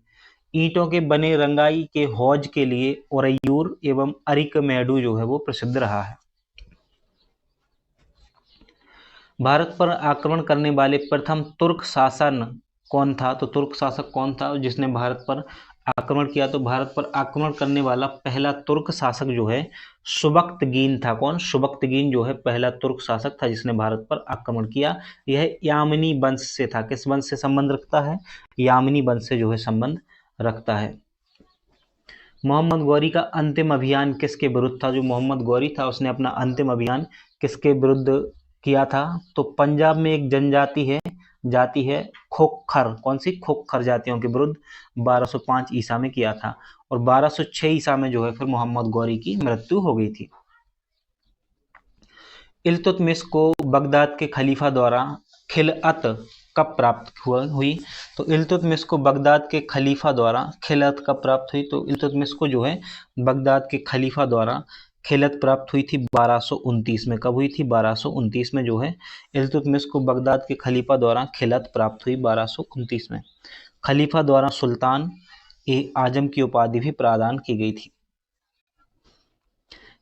ईंटों के बने रंगाई के हौज के लिए ओरैयूर एवं अरिकमेडु जो है वो प्रसिद्ध रहा है। भारत पर आक्रमण करने वाले प्रथम तुर्क शासन कौन था? तो तुर्क शासक कौन था जिसने भारत पर आक्रमण किया? तो भारत पर आक्रमण करने वाला पहला तुर्क शासक जो है सुबक्तगीन था। कौन? सुबक्तगीन जो है पहला तुर्क शासक था जिसने भारत पर आक्रमण किया। यह यामिनी वंश से था। किस वंश से संबंध रखता है? यामिनी वंश से जो है संबंध रखता है। मोहम्मद गौरी का अंतिम अभियान किसके विरुद्ध था? जो मोहम्मद गौरी था उसने अपना अंतिम अभियान किसके विरुद्ध किया था? तो पंजाब में एक जनजाति जाति है खोखर। कौन सी? खोखर जातियों के विरुद्ध 1205 ईसा में किया था, और 1206 ईसा में जो है फिर मोहम्मद गौरी की मृत्यु हो गई थी। इल्तुतमिश को बगदाद के खलीफा द्वारा खिलअत कब प्राप्त हुई? तो इल्तुतमिश को बगदाद के खलीफा द्वारा खिलअत कब प्राप्त हुई? तो इल्तुतमिश को जो है बगदाद के खलीफा द्वारा खिलत प्राप्त हुई थी 1229 में। कब हुई थी? 1229 में जो है इल्तुतमिश को बगदाद के खलीफा द्वारा खिलत प्राप्त हुई 1229 में। खलीफा द्वारा सुल्तान ए आजम की उपाधि भी प्रदान की गई थी।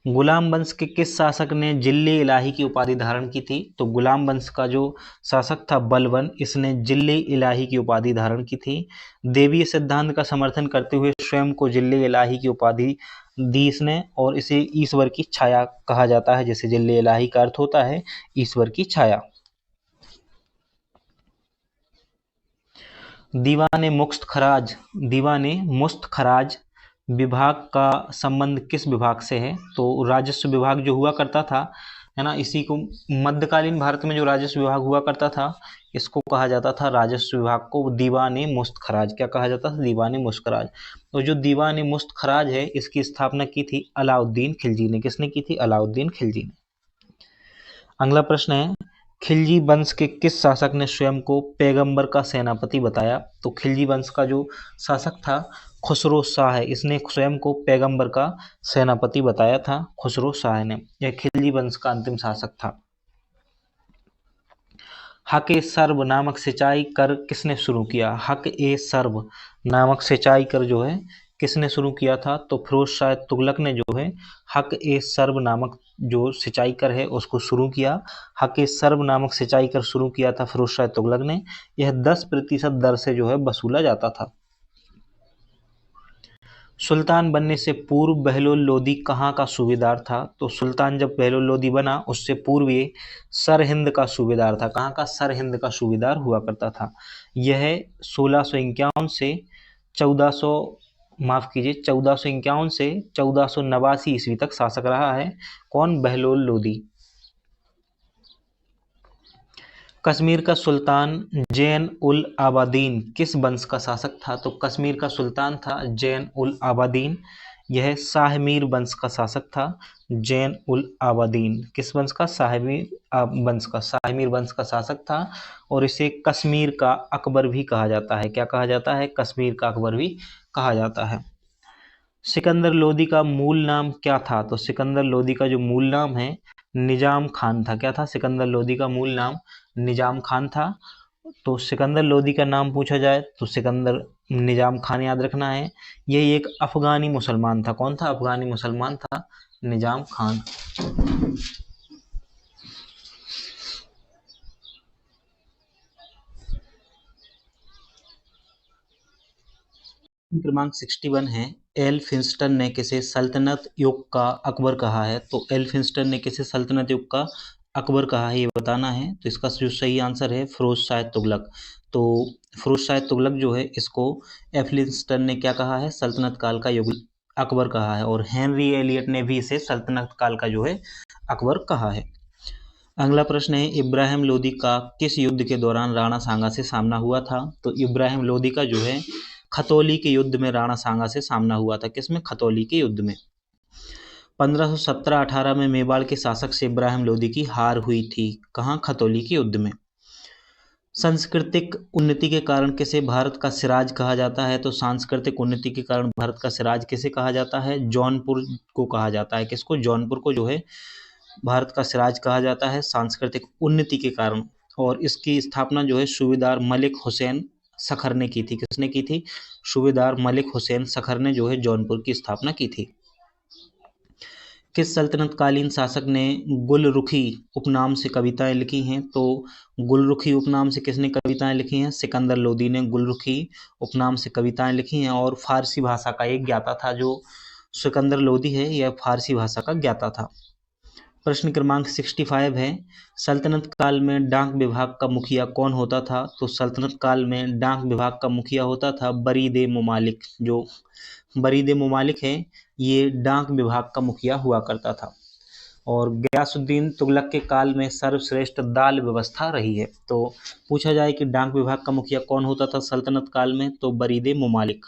गुलाम वंश के किस शासक ने जिल्ले इलाही की उपाधि धारण की थी? तो गुलाम वंश का जो शासक था बलबन, इसने जिल्ले इलाही की उपाधि धारण की थी। देवीय सिद्धांत का समर्थन करते हुए स्वयं को जिल्ले इलाही की उपाधि दी इसने, और इसे ईश्वर की छाया कहा जाता है। जैसे जिल्ले इलाही का अर्थ होता है ईश्वर की छाया। दीवाने मुस्त खराज विभाग का संबंध किस विभाग से है? तो राजस्व विभाग जो हुआ करता था, है ना, इसी को मध्यकालीन भारत में जो राजस्व विभाग हुआ करता था इसको कहा जाता था राजस्व विभाग को दीवाने मुस्त खराज। क्या कहा जाता था? दीवाने मुस्त खराज। तो जो दीवाने मुस्त खराज है इसकी स्थापना की थी अलाउद्दीन खिलजी ने। किसने की थी? अलाउद्दीन खिलजी ने। अगला प्रश्न है, खिलजी वंश के किस शासक ने स्वयं को पैगंबर का सेनापति बताया? तो खिलजी वंश का जो शासक था खुसरो शाह है, इसने स्वयं को पैगंबर का सेनापति बताया था, खुसरो शाह ने। यह खिलजी वंश का अंतिम शासक था। हक ए सर्व नामक सिंचाई कर किसने शुरू किया? हक ए सर्व नामक सिंचाई कर जो है किसने शुरू किया था? तो फिरोज शाह तुगलक ने जो है हक ए सर्व नामक जो सिंचाई कर है उसको शुरू किया। हक ए सर्व नामक सिंचाई कर शुरू किया था फिरोज शाह तुगलक ने। यह 10% दर से जो है वसूला जाता था। सुल्तान बनने से पूर्व बहलोल लोदी कहाँ का सूबेदार था? तो सुल्तान जब बहलोल लोदी बना उससे पूर्व ये सरहिंद का सूबेदार था। कहाँ का? सरहिंद का सूबेदार हुआ करता था। यह 1651 से 1451 से 1489 ईस्वी तक शासक रहा है। कौन? बहलोल लोदी। कश्मीर का सुल्तान जैन उल आबादीन किस वंश का शासक था? तो कश्मीर का सुल्तान था जैन उल आबादीन। यह शाहमीर वंश का शासक था। जैन उल आबादीन किस वंश का? शाहमीर वंश का शासक था, और इसे कश्मीर का अकबर भी कहा जाता है। क्या कहा जाता है? कश्मीर का अकबर भी कहा जाता है। सिकंदर लोदी का मूल नाम क्या था? तो सिकंदर लोदी का जो मूल नाम है निजाम खान था। क्या था? सिकंदर लोदी का मूल नाम निजाम खान था। तो सिकंदर लोदी का नाम पूछा जाए तो सिकंदर निजाम खान याद रखना है। यही एक अफगानी मुसलमान था। कौन था? अफगानी मुसलमान था निजाम खान। क्रमांक 61 है, एल्फिंस्टन ने किसे सल्तनत युग का अकबर कहा है? तो एल्फिंस्टन ने किसे सल्तनत युग का अकबर कहा है ये बताना है। तो इसका जो सही आंसर है फिरोज शाह तुगलक। तो फिरोज शाह तुगलक जो है इसको एल्फिंस्टन ने क्या कहा है? सल्तनत काल का युग अकबर कहा है, और हेनरी एलियट ने भी इसे सल्तनत काल का जो है अकबर कहा है। अगला प्रश्न है, इब्राहिम लोदी का किस युद्ध के दौरान राणा सांगा से सामना हुआ था? तो इब्राहिम लोदी का जो है खतौली के युद्ध में राणा सांगा से सामना हुआ था। किसमें? खतौली के युद्ध में। 1517-18 में मेवाड़ के शासक से इब्राहिम लोदी की हार हुई थी। कहाँ? खतौली के युद्ध में। सांस्कृतिक उन्नति के कारण किसे भारत का सिराज कहा जाता है? तो सांस्कृतिक उन्नति के कारण भारत का सिराज किसे कहा जाता है? जौनपुर को कहा जाता है। किसको? जौनपुर को जो है भारत का सिराज कहा जाता है सांस्कृतिक उन्नति के कारण, और इसकी स्थापना जो है सूबेदार मलिक हुसैन सखर ने की थी। किसने की थी? सूबेदार मलिक हुसैन सखर ने जो है जौनपुर की स्थापना की थी। किस सल्तनतकालीन शासक ने गुलरुखी उपनाम से कविताएं लिखी हैं? तो गुलरुखी उपनाम से किसने कविताएं लिखी हैं? सिकंदर लोदी ने गुलरुखी उपनाम से कविताएं लिखी हैं, और फारसी भाषा का एक ज्ञाता था जो सिकंदर लोदी है, यह फारसी भाषा का ज्ञाता था। प्रश्न क्रमांक 65 है, सल्तनत काल में डाक विभाग का मुखिया कौन होता था? तो सल्तनत काल में डाक विभाग का मुखिया होता था बरीद मुमालिक। जो बरीद मुमालिक है, ये डाक विभाग का मुखिया हुआ करता था। और गयासुद्दीन तुगलक के काल में सर्वश्रेष्ठ दाल व्यवस्था रही है। तो पूछा जाए कि डाक विभाग का मुखिया कौन होता था सल्तनत काल में? तो बरीद मुमालिक।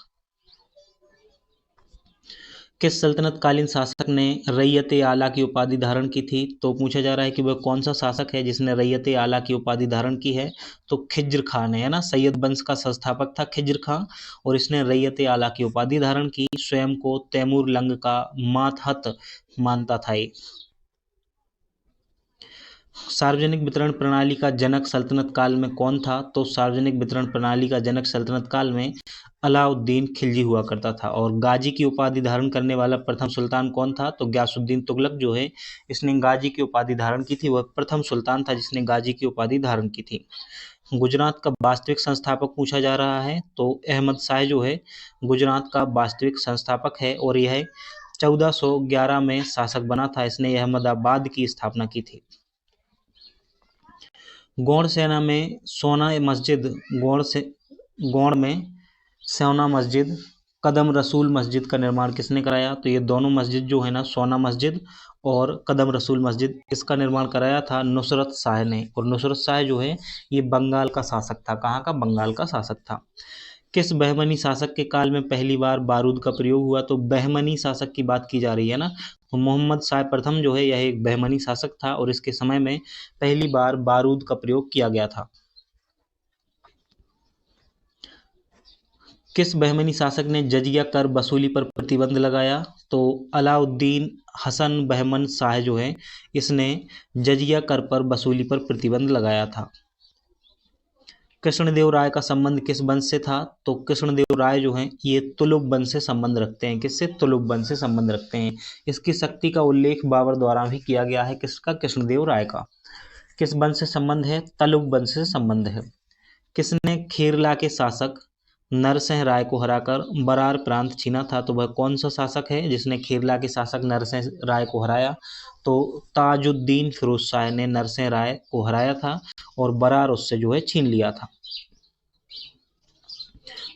किस सल्तनतकालीन शासक ने रैयत आला की उपाधि धारण की थी? तो पूछा जा रहा है कि वह कौन सा शासक है जिसने रैयत आला की उपाधि धारण की है? तो खिज्र खां ने, है ना। सैयद वंश का संस्थापक था खिज्र खां, और इसने रैयत आला की उपाधि धारण की। स्वयं को तैमूर लंग का मातहत मानता था ये। सार्वजनिक वितरण प्रणाली का जनक सल्तनत काल में कौन था? तो सार्वजनिक वितरण प्रणाली का जनक सल्तनत काल में अलाउद्दीन खिलजी हुआ करता था। और गाजी की उपाधि धारण करने वाला प्रथम सुल्तान कौन था? तो गयासुद्दीन तुगलक जो है, इसने गाजी की उपाधि धारण की थी। वह प्रथम सुल्तान था जिसने गाजी की उपाधि धारण की थी। गुजरात का वास्तविक संस्थापक पूछा जा रहा है, तो अहमद शाह जो है गुजरात का वास्तविक संस्थापक है, और यह 1411 में शासक बना था। इसने अहमदाबाद की स्थापना की थी। गौड़ सेना में सोना मस्जिद, गौड़ में सोना मस्जिद, कदम रसूल मस्जिद का निर्माण किसने कराया? तो ये दोनों मस्जिद जो है ना, सोना मस्जिद और कदम रसूल मस्जिद, इसका निर्माण कराया था नुसरत शाह ने। और नुसरत शाह जो है ये बंगाल का शासक था। कहाँ का? बंगाल का शासक था। किस बहमनी शासक के काल में पहली बार बारूद का प्रयोग हुआ? तो बहमनी शासक की बात की जा रही है ना, तो मोहम्मद शाह प्रथम जो है यह एक बहमनी शासक था, और इसके समय में पहली बार बारूद का प्रयोग किया गया था। किस बहमनी शासक ने जजिया कर वसूली पर प्रतिबंध लगाया? तो अलाउद्दीन हसन बहमन शाह जो है, इसने जजिया कर पर वसूली पर प्रतिबंध लगाया था। कृष्णदेव राय का संबंध किस वंश से था? तो कृष्णदेव राय जो हैं ये तुलुक वंश से संबंध रखते हैं। किससे? तुलुक वंश से संबंध रखते हैं। इसकी शक्ति का उल्लेख बाबर द्वारा भी किया गया है। किसका? कृष्णदेव राय का। किस वंश से संबंध है? तुलुक वंश से संबंध है। किसने खेरला के शासक नरसिंह राय को हराकर बरार प्रांत छीना था? तो वह कौन सा शासक है जिसने खेरला के शासक नरसिंह राय को हराया? तो ताजुद्दीन फिरोज शाह ने नरसिंह राय को हराया था, और बरार उससे जो है छीन लिया था।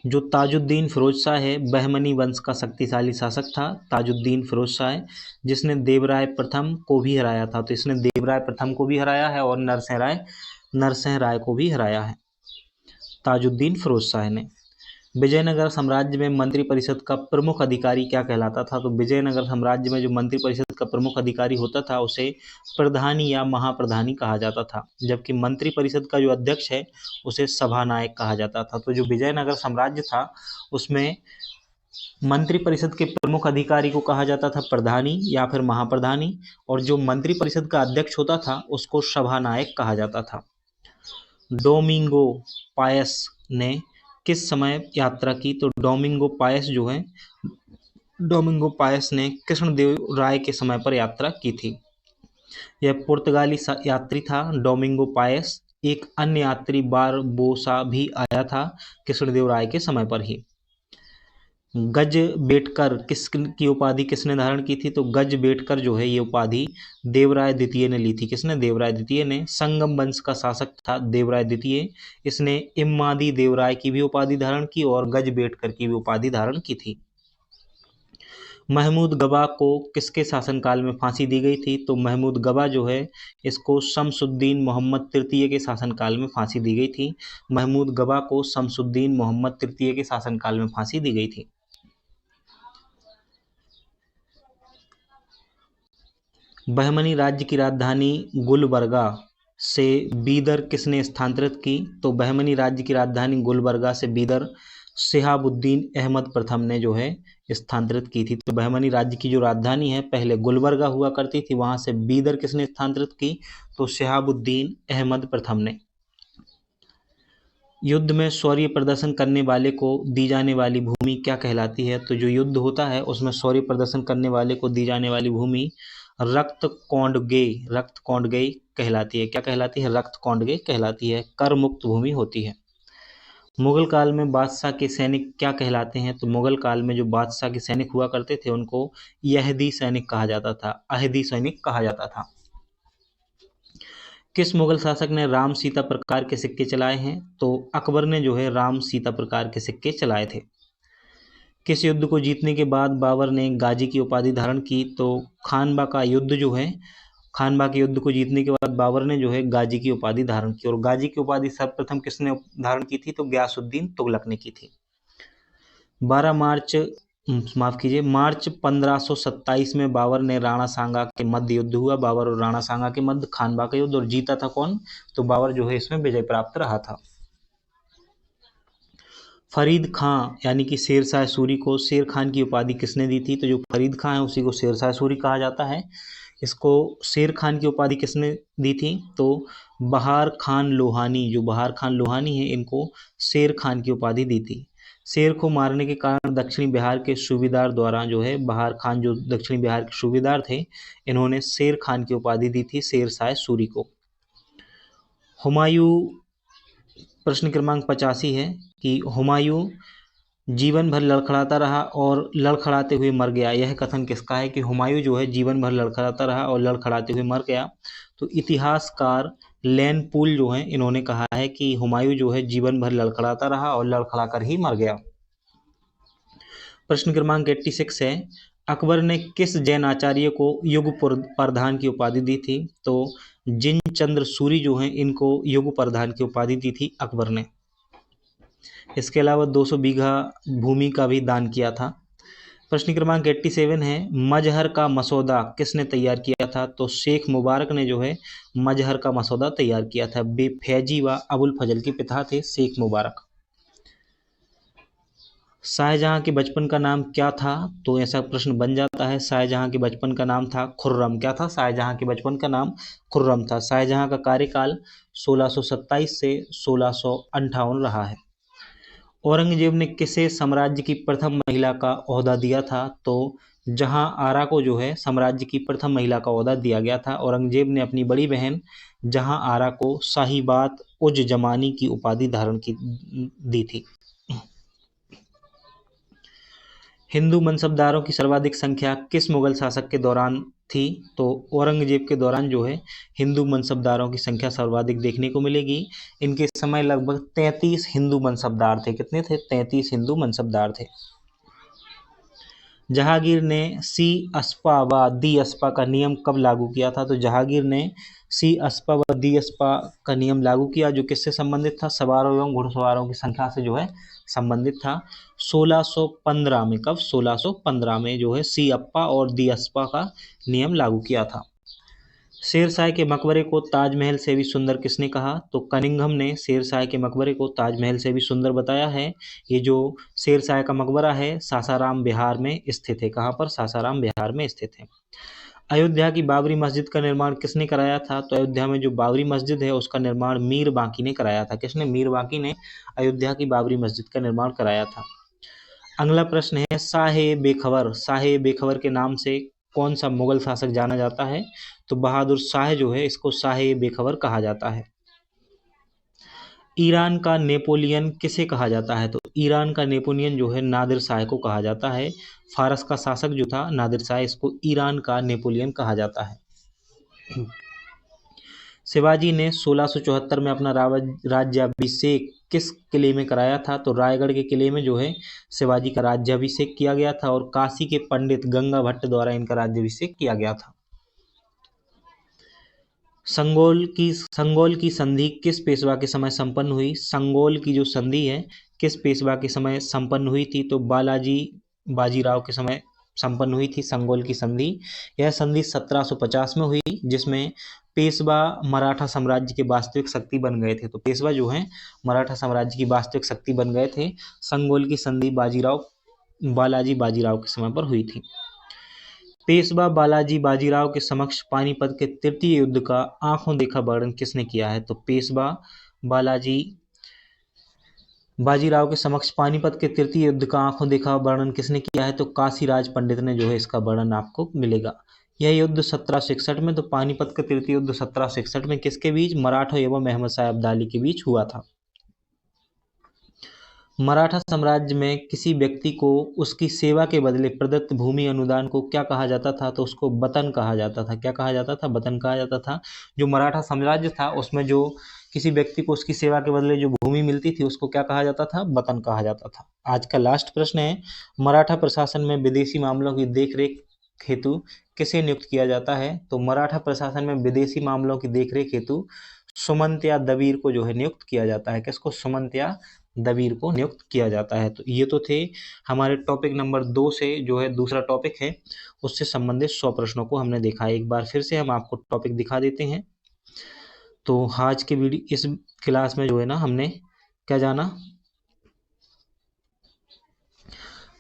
जो ताजुद्दीन फिरोज शाह है, बहमनी वंश का शक्तिशाली शासक था ताजुद्दीन फिरोज शाह, जिसने देवराय प्रथम को भी हराया था। तो इसने देवराय प्रथम को भी हराया है, और नरसिंह राय को भी हराया है ताजुद्दीन फिरोज शाह ने। विजयनगर साम्राज्य में मंत्रिपरिषद का प्रमुख अधिकारी क्या कहलाता था? तो विजयनगर साम्राज्य में जो मंत्रिपरिषद का प्रमुख अधिकारी होता था उसे प्रधानी या महाप्रधानी कहा जाता था, जबकि मंत्रिपरिषद का जो अध्यक्ष है उसे सभानायक कहा जाता था। तो जो विजयनगर साम्राज्य था उसमें मंत्रिपरिषद के प्रमुख अधिकारी को कहा जाता था प्रधानी या फिर महाप्रधानी, और जो मंत्रिपरिषद का अध्यक्ष होता था उसको सभानायक कहा जाता था। डोमिंगो पायस ने किस समय यात्रा की? तो डोमिंगो पायस ने कृष्णदेव राय के समय पर यात्रा की थी। यह पुर्तगाली यात्री था डोमिंगो पायस। एक अन्य यात्री बारबोसा भी आया था कृष्णदेव राय के समय पर ही। गज बेटकर की उपाधि किसने धारण की थी? तो गज बेटकर जो है ये उपाधि देवराय द्वितीय ने ली थी। किसने? देवराय द्वितीय ने। संगम वंश का शासक था देवराय द्वितीय। इसने इम्मादी देवराय की भी उपाधि धारण की और गज बेटकर की भी उपाधि धारण की थी। महमूद गवा को किसके शासनकाल में फांसी दी गई थी? तो महमूद गवा जो है इसको शमसुद्दीन मोहम्मद तृतीय के शासनकाल में फांसी दी गई थी। महमूद गवा को शमसुद्दीन मोहम्मद तृतीय के शासनकाल में फांसी दी गई थी। बहमनी राज्य की राजधानी गुलबर्गा से बीदर किसने स्थानांतरित की? तो बहमनी राज्य की राजधानी गुलबर्गा से बीदर शिहाबुद्दीन अहमद प्रथम ने जो है स्थानांतरित की थी? तो बहमनी राज्य की जो राजधानी है पहले गुलबर्गा हुआ करती थी, वहां से बीदर किसने स्थानांतरित की? तो शहाबुद्दीन अहमद प्रथम ने। युद्ध में शौर्य प्रदर्शन करने वाले को दी जाने वाली भूमि क्या कहलाती है? तो जो युद्ध होता है उसमें शौर्य प्रदर्शन करने वाले को दी जाने वाली भूमि रक्त कौंडगई कहलाती है। क्या कहलाती है? रक्त कौंडगई कहलाती है। कर मुक्त भूमि होती है। मुगल काल में बादशाह के सैनिक क्या कहलाते हैं? तो मुगल काल में जो बादशाह के सैनिक हुआ करते थे उनको यहदी सैनिक कहा जाता था, अहदी सैनिक कहा जाता था। किस मुगल शासक ने राम सीता प्रकार के सिक्के चलाए हैं? तो अकबर ने जो है राम सीता प्रकार के सिक्के चलाए थे। किस युद्ध को जीतने के बाद बाबर ने गाजी की उपाधि धारण की? तो खानबा का युद्ध जो है, खानबा के युद्ध को जीतने के बाद बाबर ने जो है गाजी की उपाधि धारण की। और गाजी की उपाधि सर्वप्रथम किसने धारण की थी? तो गयासुद्दीन तुगलक ने की थी। 12 मार्च मार्च 1527 में बाबर ने राणा सांगा के मध्य युद्ध हुआ। बाबर और राणा सांगा के मध्य खानबा का युद्ध, और जीता था कौन? तो बाबर जो है इसमें विजय प्राप्त रहा था। फरीद खां यानी कि शेरशाह सूरी को शेर खान की उपाधि किसने दी थी? तो जो फरीद खां है उसी को शेरशाह सूरी कहा जाता है। इसको शेर खान की उपाधि किसने दी थी? तो बहार खान लोहानी, जो बहार खान लोहानी है इनको शेर खान की उपाधि दी थी। शेर को मारने के कारण दक्षिणी बिहार के सूबेदार द्वारा जो है, बहार खान जो दक्षिणी बिहार के सूबेदार थे, इन्होंने शेर खान की उपाधि दी थी शेरशाह सूरी को। हुमायूं, प्रश्न क्रमांक 85 है कि हुमायूं जीवन भर लड़खड़ाता रहा और लड़खड़ाते हुए मर गया, यह कथन किसका है? कि हुमायूं जो है जीवन भर लड़खड़ाता रहा और लड़खड़ाते हुए मर गया। तो इतिहासकार लैन पूल जो है इन्होंने कहा है कि हुमायूं जो है जीवन भर लड़खड़ाता रहा और लड़खड़ाकर ही मर गया। प्रश्न क्रमांक 86 है, अकबर ने किस जैन आचार्य को युग प्रधान की उपाधि दी थी? तो जिन चंद्र सूरी जो हैं इनको युग प्रधान की उपाधि दी थी अकबर ने। इसके अलावा 200 बीघा भूमि का भी दान किया था। प्रश्न क्रमांक 87 है, मजहर का मसौदा किसने तैयार किया था? तो शेख मुबारक ने जो है मजहर का मसौदा तैयार किया था। बेफैजी व अबुल फजल के पिता थे शेख मुबारक। शाहजहां के बचपन का नाम क्या था? तो ऐसा प्रश्न बन जाता है। शाहजहां के बचपन का नाम था खुर्रम। क्या था? शाहजहां के बचपन का नाम खुर्रम था। शाहजहां का कार्यकाल 1627 से 1658 रहा है। औरंगजेब ने किसे साम्राज्य की प्रथम महिला का ओहदा दिया था? तो जहां आरा को जो है साम्राज्य की प्रथम महिला का ओहदा दिया गया था। औरंगजेब ने अपनी बड़ी बहन जहां आरा को साहिबात उज जमानी की उपाधि धारण की दी थी। हिंदू मनसबदारों की सर्वाधिक संख्या किस मुगल शासक के दौरान थी? तो औरंगजेब के दौरान जो है हिंदू मनसबदारों की संख्या सर्वाधिक देखने को मिलेगी। इनके समय लगभग 33 हिंदू मनसबदार थे। कितने थे? 33 हिंदू मनसबदार थे। जहांगीर ने सी अस्पा व दी अस्पा का नियम कब लागू किया था? तो जहांगीर ने सी अस्पा व दी अस्पा का नियम लागू किया, जो किससे संबंधित था? सवारों एवं घुड़सवारों की संख्या से जो है संबंधित था। 1615 में। कब? 1615 में जो है सी अप्पा और दी अस्पा का नियम लागू किया था। शेरशाह के मकबरे को ताजमहल से भी सुंदर किसने कहा? तो कनिंघम ने शेरशाह के मकबरे को ताजमहल से भी सुंदर बताया है। ये जो शेरशाह का मकबरा है सासाराम बिहार में स्थित है। कहाँ पर? सासाराम बिहार में स्थित है। अयोध्या की बाबरी मस्जिद का निर्माण किसने कराया था? तो अयोध्या में जो बाबरी मस्जिद है उसका निर्माण मीर बांकी ने कराया था। किसने? मीर बांकी ने अयोध्या की बाबरी मस्जिद का निर्माण कराया था। अगला प्रश्न है, शाह बेखबर। शाह बेखबर के नाम से कौन सा मुगल शासक जाना जाता है? तो बहादुर शाह जो है इसको शाह बेखबर कहा जाता है। ईरान का नेपोलियन किसे कहा जाता है? तो ईरान का नेपोलियन जो है नादिर शाह को कहा जाता है। फारस का शासक जो था नादिर शाह, इसको ईरान का नेपोलियन कहा जाता है। शिवाजी ने 1674 में अपना राज्याभिषेक किस किले में कराया था? तो रायगढ़ के किले में जो है शिवाजी का राज्याभिषेक किया गया था, और काशी के पंडित गंगा भट्ट द्वारा इनका राज्याभिषेक किया गया था। संगोल की संधि किस पेशवा के समय संपन्न हुई? संगोल की जो संधि है किस पेशवा के समय संपन्न हुई थी? तो बालाजी बाजीराव के समय संपन्न हुई थी संगोल की संधि। यह संधि 1750 में हुई, जिसमें पेशवा मराठा साम्राज्य के वास्तविक शक्ति बन गए थे। तो पेशवा जो हैं मराठा साम्राज्य की वास्तविक शक्ति बन गए थे। संगोल की संधि बाजीराव बालाजी बाजीराव के समय पर हुई थी। पेशवा बालाजी बाजीराव के समक्ष पानीपत के तृतीय युद्ध का आंखों देखा वर्णन किसने किया है? तो पेशवा बालाजी बाजीराव के समक्ष पानीपत के तृतीय युद्ध का आंखों देखा वर्णन किसने किया है? तो काशीराज पंडित ने जो है इसका वर्णन आपको मिलेगा। यह युद्ध 1761 में, तो पानीपत का तृतीय युद्ध 1761 में किसके बीच? मराठा एवं अहमद शाह अब्दाली के बीच हुआ था। मराठा साम्राज्य में किसी व्यक्ति को उसकी सेवा के बदले प्रदत्त भूमि अनुदान को क्या कहा जाता था? तो उसको बतन कहा जाता था। क्या कहा जाता था? बतन कहा जाता था। जो मराठा साम्राज्य था उसमें जो किसी व्यक्ति को उसकी सेवा के बदले जो भूमि मिलती थी उसको क्या कहा जाता था? बतन कहा जाता था। आज का लास्ट प्रश्न है, मराठा प्रशासन में विदेशी मामलों की देखरेख हेतु किसे नियुक्त किया जाता है? तो मराठा प्रशासन में विदेशी मामलों की देखरेख हेतु सुमंत्या दबीर को जो है नियुक्त किया जाता है। किसको? सुमंत्या दबीर को नियुक्त किया जाता है। तो ये तो थे हमारे टॉपिक नंबर 2 से जो है दूसरा टॉपिक है उससे संबंधित 100 प्रश्नों को हमने देखा है। एक बार फिर से हम आपको टॉपिक दिखा देते हैं। तो आज के वीडियो इस क्लास में जो है ना हमने क्या जाना?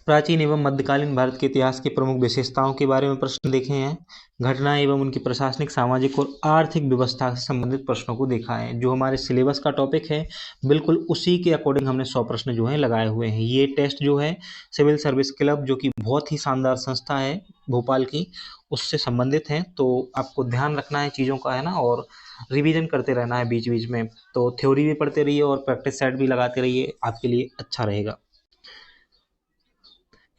प्राचीन एवं मध्यकालीन भारत के इतिहास की प्रमुख विशेषताओं के बारे में प्रश्न देखे हैं। घटनाएं एवं उनकी प्रशासनिक, सामाजिक और आर्थिक व्यवस्था से संबंधित प्रश्नों को देखा है। जो हमारे सिलेबस का टॉपिक है बिल्कुल उसी के अकॉर्डिंग हमने 100 प्रश्न जो है लगाए हुए हैं। ये टेस्ट जो है सिविल सर्विस क्लब जो कि बहुत ही शानदार संस्था है भोपाल की, उससे संबंधित है। तो आपको ध्यान रखना है चीज़ों का, है ना, और रिवीजन करते रहना है बीच बीच में। तो थ्योरी भी पढ़ते रहिए और प्रैक्टिस सेट भी लगाते रहिए, आपके लिए अच्छा रहेगा।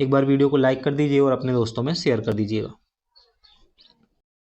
एक बार वीडियो को लाइक कर दीजिए और अपने दोस्तों में शेयर कर दीजिएगा।